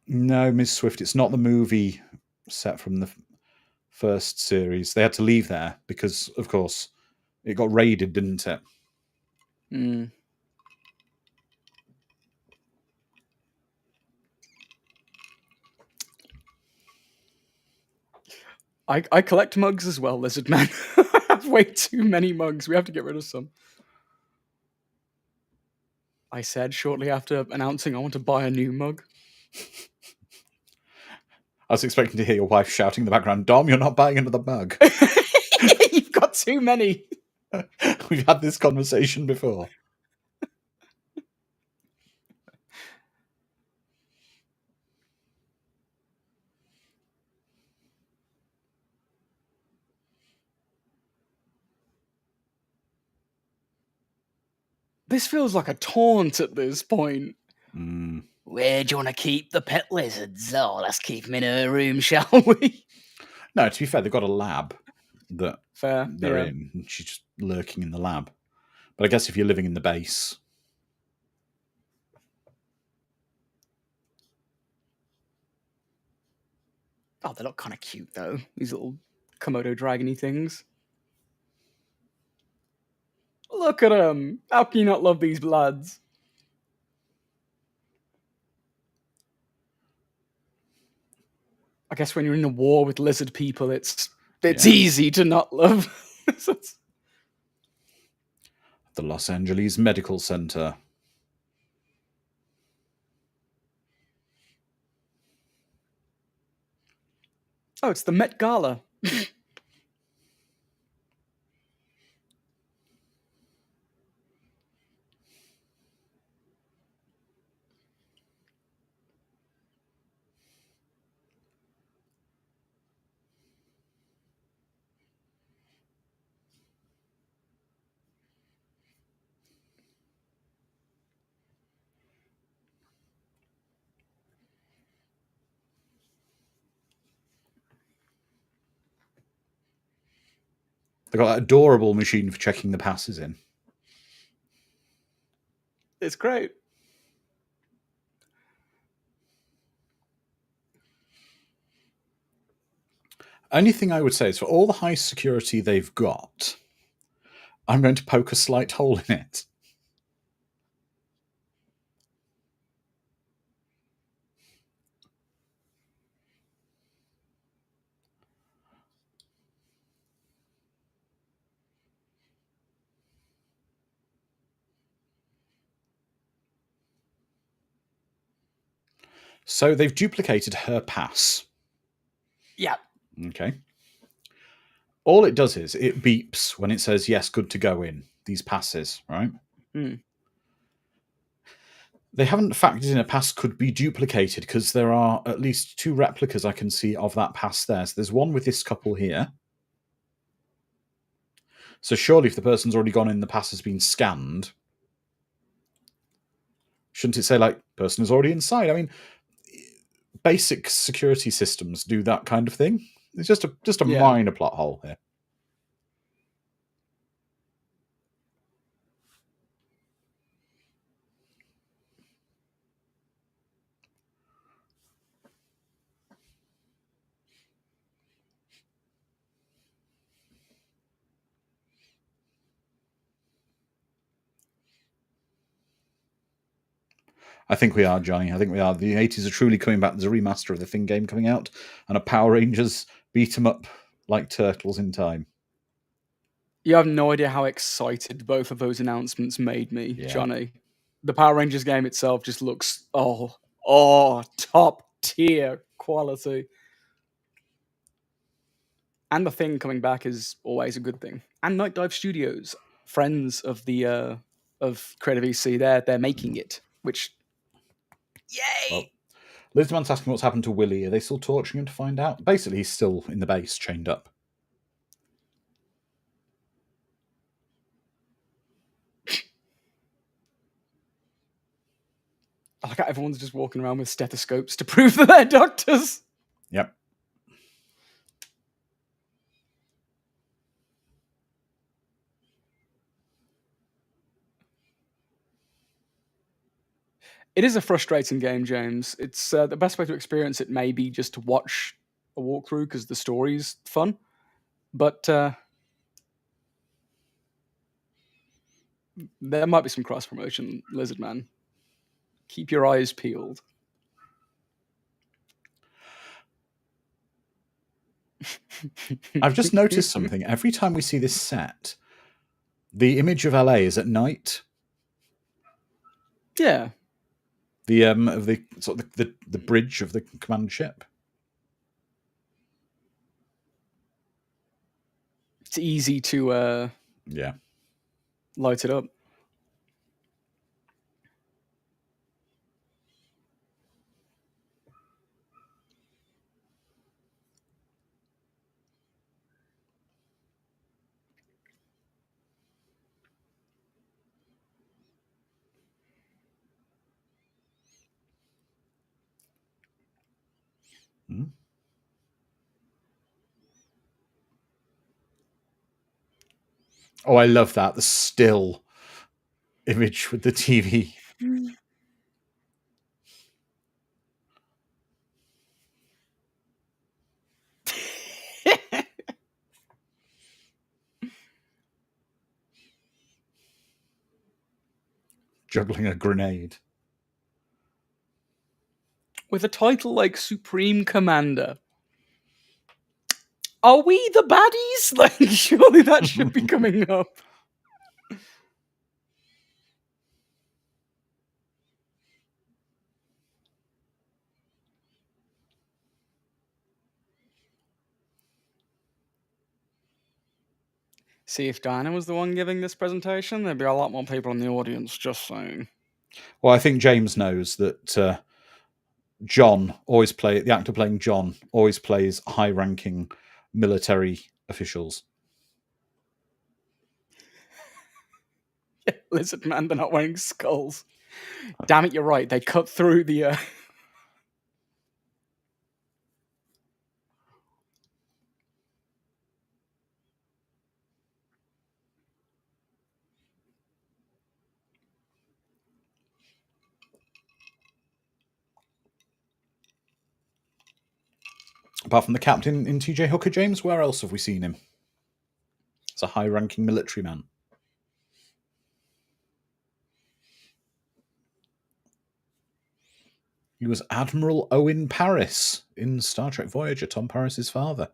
No, Ms. Swift, it's not the movie set from the first series. They had to leave there because, of course, it got raided, didn't it? Mm. I collect mugs as well, Lizard Man. I have way too many mugs. We have to get rid of some. I said shortly after announcing I want to buy a new mug. I was expecting to hear your wife shouting in the background, Dom, you're not buying another mug. You've got got too many. We've had this conversation before. This feels like a taunt at this point. Mm. Where do you want to keep the pet lizards? Oh, let's keep them in a room, shall we? No, to be fair, they've got a lab that Fair. they're in, and she's just lurking in the lab. But I guess if you're living in the base... Oh, they look kind of cute, though. These little Komodo dragony things. Look at them. How can you not love these lads? I guess when you're in a war with lizard people, it's easy to not love. The Los Angeles Medical Center. Oh, it's the Met Gala. They've got that adorable machine for checking the passes in. It's great. Only thing I would say is for all the high security they've got, I'm going to poke a slight hole in it. So they've duplicated her pass. Yeah. Okay. All it does is it beeps when it says, yes, good to go in. These passes, right? Mm. They haven't factored in a pass could be duplicated because there are at least 2 replicas I can see of that pass there. So there's one with this couple here. So surely if the person's already gone in, the pass has been scanned. Shouldn't it say, like, person is already inside? I mean, basic security systems do that kind of thing. It's just a minor plot hole here. I think we are, Johnny. I think we are. The 80s are truly coming back. There's a remaster of the Thing game coming out, and a Power Rangers beat 'em up like turtles in time. You have no idea how excited both of those announcements made me, Yeah. Johnny. The Power Rangers game itself just looks, top tier quality. And the Thing coming back is always a good thing. And Night Dive Studios, friends of the of Creative EC, they're making it, which, yay! Well, Lizman's asking what's happened to Willie. Are they still torturing him to find out? Basically, he's still in the base, chained up. I like how everyone's just walking around with stethoscopes to prove that they're doctors. Yep. It is a frustrating game, James. It's the best way to experience it may be just to watch a walkthrough because the story's fun. But there might be some cross promotion, Lizard Man. Keep your eyes peeled. I've just noticed something. Every time we see this set, the image of LA is at night. Yeah. The of the sort of the bridge of the command ship. It's easy to light it up. Oh, I love that. The still image with the TV. Juggling a grenade. With a title like Supreme Commander. Are we the baddies? Like, surely that should be coming up. See, if Diana was the one giving this presentation, there'd be a lot more people in the audience, just saying. Well, I think James knows that the actor playing John always plays high-ranking military officials. Lizard Man, they're not wearing skulls. Damn it, you're right. They cut through the... Apart from the captain in TJ Hooker, James, where else have we seen him? As a high-ranking military man. He was Admiral Owen Paris in Star Trek Voyager, Tom Paris's father.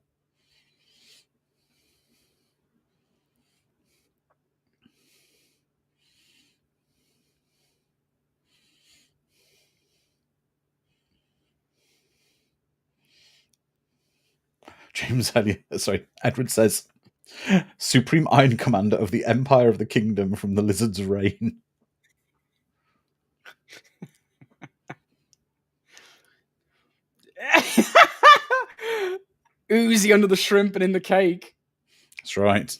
Edward says, Supreme Iron Commander of the Empire of the Kingdom from the Lizard's Reign. Oozy under the shrimp and in the cake. That's right.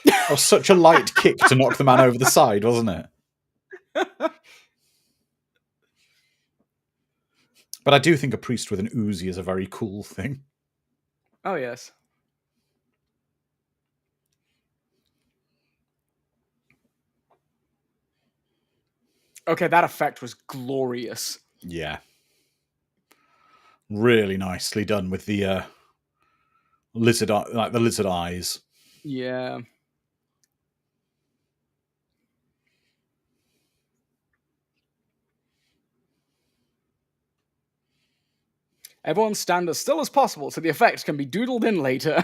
That was such a light kick to knock the man over the side, wasn't it? But I do think a priest with an Uzi is a very cool thing. Oh, yes. Okay, that effect was glorious. Yeah. Really nicely done with the lizard eyes. Yeah. Everyone stand as still as possible so the effect can be doodled in later.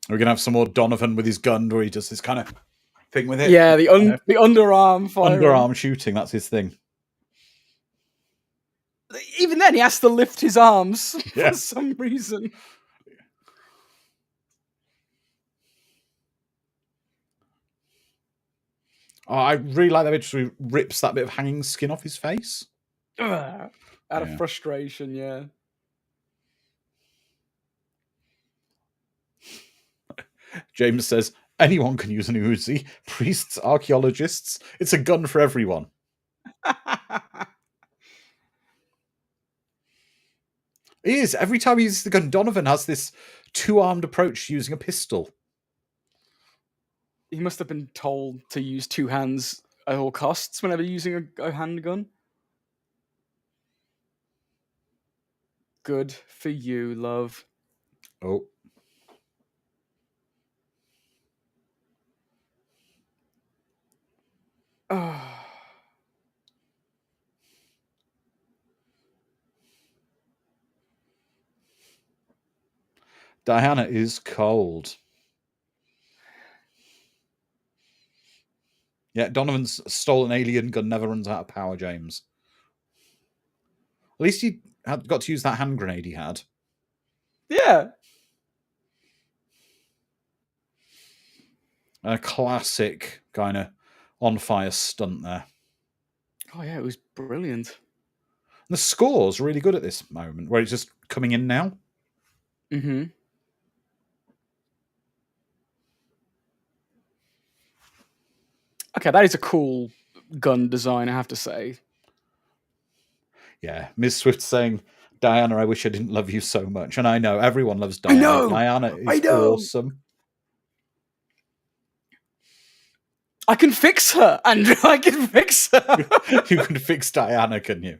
We're going to have some more Donovan with his gun where he does this kind of thing with it. Yeah, the underarm firing. Underarm shooting, that's his thing. Even then, he has to lift his arms for some reason. Oh, I really like that bit where he rips that bit of hanging skin off his face. Out of frustration, yeah. James says, Anyone can use an Uzi. Priests, archaeologists. It's a gun for everyone. It is. Every time he uses the gun, Donovan has this two-armed approach to using a pistol. He must have been told to use two hands at all costs whenever using a handgun. Good for you, love. Oh. Diana is cold. Yeah, Donovan's stolen alien gun never runs out of power, James. At least he got to use that hand grenade he had. Yeah. A classic kind of on-fire stunt there. Oh, yeah, it was brilliant. And the score's really good at this moment, where it's just coming in now. Mm-hmm. Okay, that is a cool gun design, I have to say. Yeah, Ms. Swift saying, Diana, I wish I didn't love you so much. And I know, everyone loves Diana. Diana is awesome. I can fix her, Andrew. I can fix her. You can fix Diana, can you?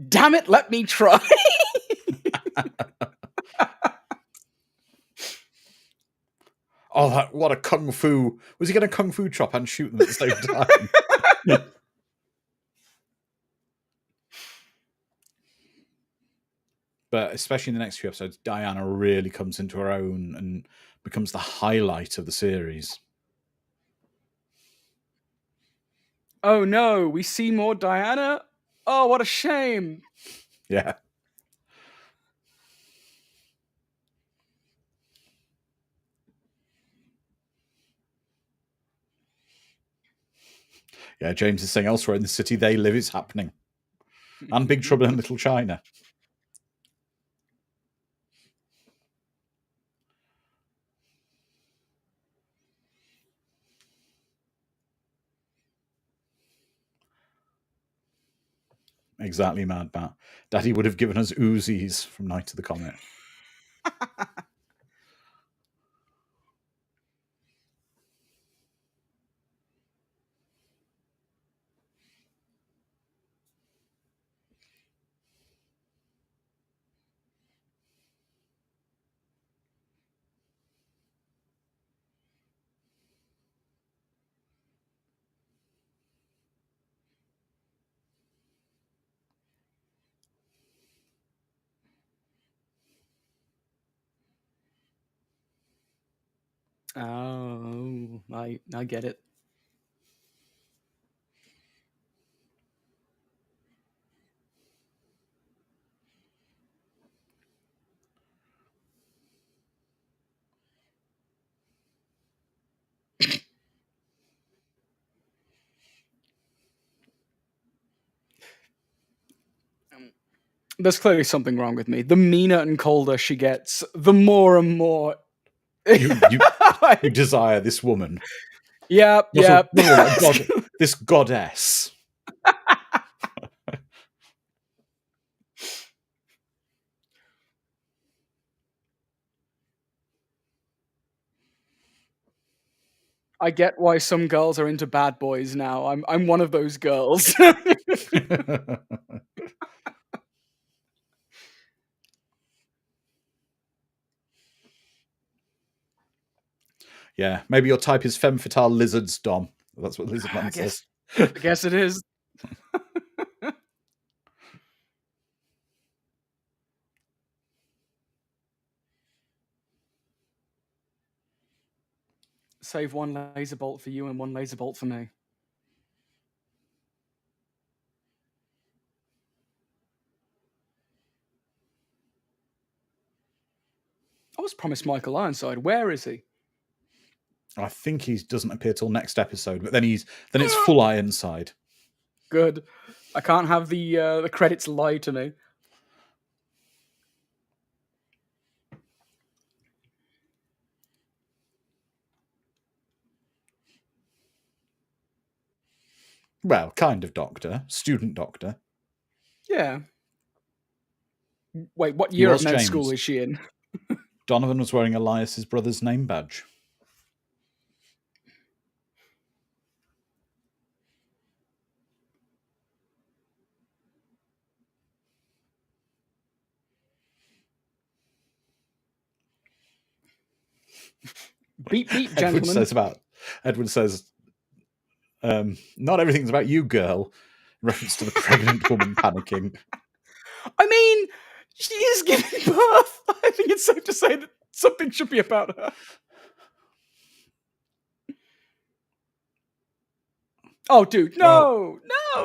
Damn it, let me try. Oh, what a kung fu. Was he going to kung fu chop and shoot them at the same time? But especially in the next few episodes, Diana really comes into her own and becomes the highlight of the series. Oh no, we see more Diana? Oh, what a shame. Yeah. Yeah, James is saying elsewhere in the city they live is happening. And Big Trouble in Little China. Exactly, Mad Bat. Daddy would have given us Uzis from Night of the Comet. Oh, I get it. There's clearly something wrong with me. The meaner and colder she gets, the more and more You desire this woman. Yeah. This goddess. I get why some girls are into bad boys now. I'm one of those girls. Yeah, maybe your type is femme fatale lizards, Dom. That's what Lizardman says. I guess it is. Save one laser bolt for you and one laser bolt for me. I was promised Michael Ironside. Where is he? I think he doesn't appear till next episode, but then it's full Ironside. Good. I can't have the credits lie to me. Well, kind of doctor, student doctor. Yeah. Wait, what He year of was med James. school is she in? Donovan was wearing Elias's brother's name badge. Beep beep, Edward gentlemen. says, not everything's about you, girl. In reference to the pregnant woman panicking. I mean, she is giving birth. I think it's safe to say that something should be about her. Oh, dude, no!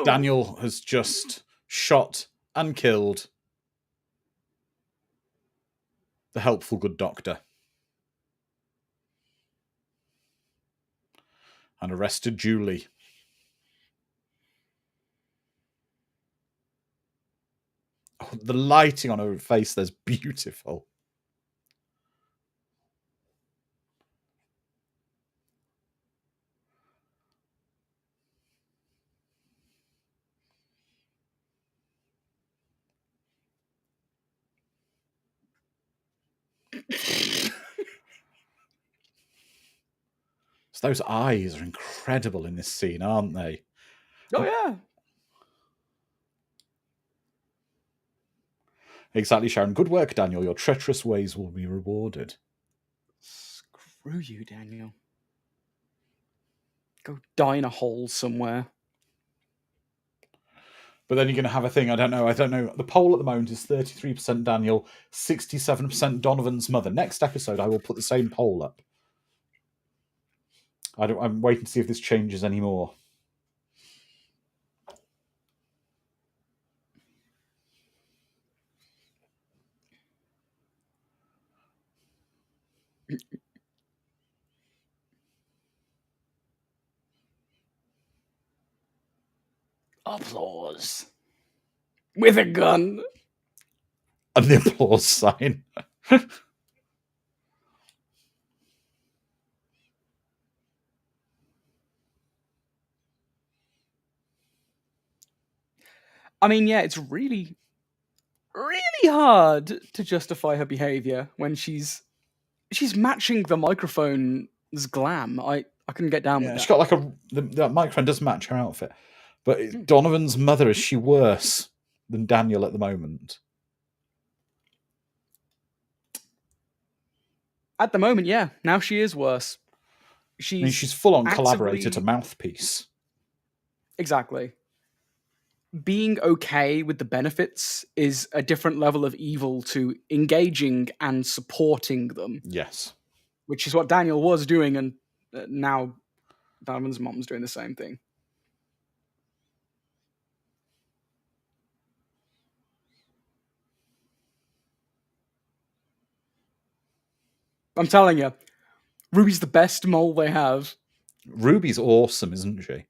Daniel has just shot and killed the helpful good doctor. And arrested Julie. Oh, the lighting on her face there's beautiful. So those eyes are incredible in this scene, aren't they? Oh, yeah. Exactly, Sharon. Good work, Daniel. Your treacherous ways will be rewarded. Screw you, Daniel. Go die in a hole somewhere. But then you're going to have a thing, I don't know. The poll at the moment is 33% Daniel, 67% Donovan's mother. Next episode, I will put the same poll up. I'm waiting to see if this changes anymore. Applause. With a gun. And the applause sign. I mean, yeah, it's really, really hard to justify her behavior when she's matching the microphone's glam. I couldn't get down with that. She's got like that microphone does match her outfit. But Donovan's mother, is she worse than Daniel at the moment? At the moment, yeah. Now she is worse. She's full on collaborator to mouthpiece. Exactly. Being okay with the benefits is a different level of evil to engaging and supporting them. Yes. Which is what Daniel was doing, and now Donovan's mom's doing the same thing. I'm telling you, Ruby's the best mole they have. Ruby's awesome, isn't she?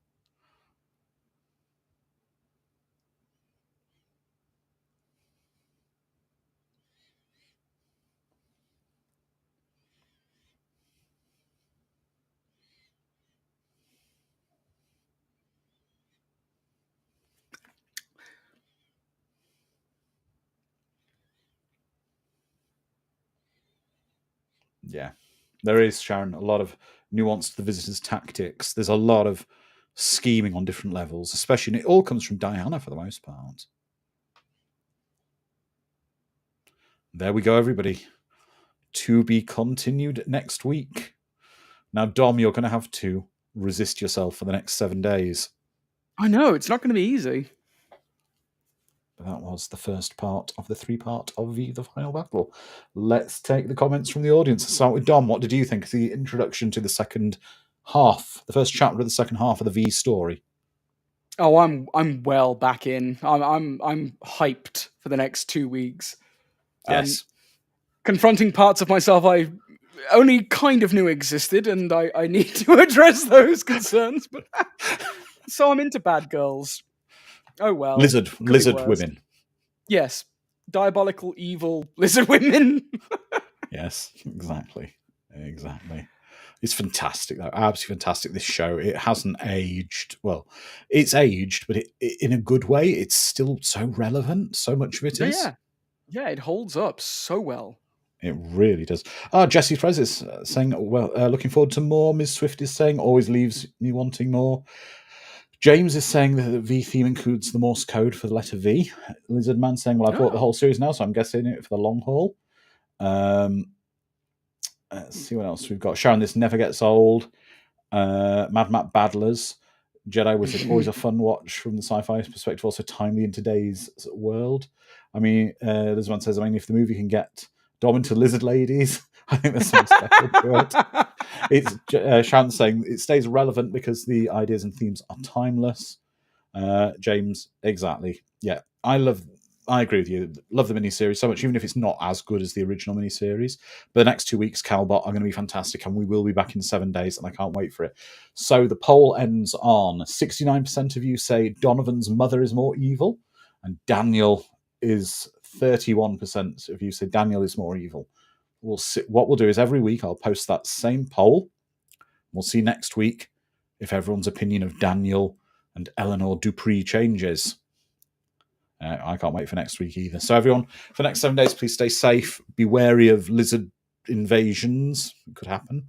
Yeah. There is, Sharon, a lot of nuance to the visitor's tactics. There's a lot of scheming on different levels, especially, and it all comes from Diana for the most part. There we go, everybody. To be continued next week. Now, Dom, you're going to have to resist yourself for the next 7 days. I know, it's not going to be easy. But that was the first part of the 3-part of the Final Battle. Let's take the comments from the audience. Let's start with Dom. What did you think of the introduction to the second half, the first chapter of the second half of the V story? Oh, I'm well back in. I'm hyped for the next 2 weeks. Yes. Confronting parts of myself I only kind of knew existed, and I need to address those concerns. But so I'm into bad girls. Oh well. Lizard Could be lizard worse. women. Yes. Diabolical, evil lizard women. Yes, exactly. It's fantastic, though. Absolutely fantastic, this show. It hasn't aged. Well, it's aged, but in a good way. It's still so relevant. So much of it is. Yeah, it holds up so well. It really does. Jesse Prez is saying, well, looking forward to more. Ms. Swift is saying, always leaves me wanting more. James is saying that the V theme includes the Morse code for the letter V. Lizard Man saying, well, I bought the whole series now, so I'm guessing it for the long haul. Let's see what else we've got. Sharon, this never gets old. Mad Map Badlers. Jedi was always a fun watch from the sci-fi perspective, also timely in today's world. I mean, Lizard says, if the movie can get Dom into lizard ladies, I think there's something special to it. It's Sharon saying it stays relevant because the ideas and themes are timeless. James, exactly. Yeah, I agree with you. Love the miniseries so much, even if it's not as good as the original miniseries. But the next 2 weeks, Calbot, are going to be fantastic, and we will be back in 7 days, and I can't wait for it. So the poll ends on 69% of you say Donovan's mother is more evil, and Daniel is 31% of you say Daniel is more evil. We'll see. What we'll do is every week I'll post that same poll. We'll see next week if everyone's opinion of Daniel and Eleanor Dupree changes. I can't wait for next week either. So everyone, for the next 7 days, please stay safe. Be wary of lizard invasions. It could happen.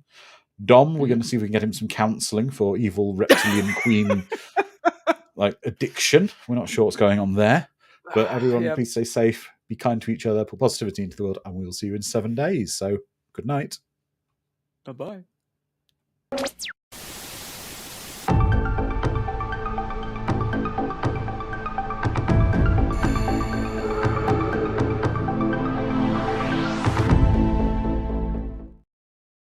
Dom, we're going to see if we can get him some counselling for evil reptilian queen addiction. We're not sure what's going on there. But everyone, please stay safe. Be kind to each other. Put positivity into the world. And we will see you in 7 days. So good night. Bye-bye.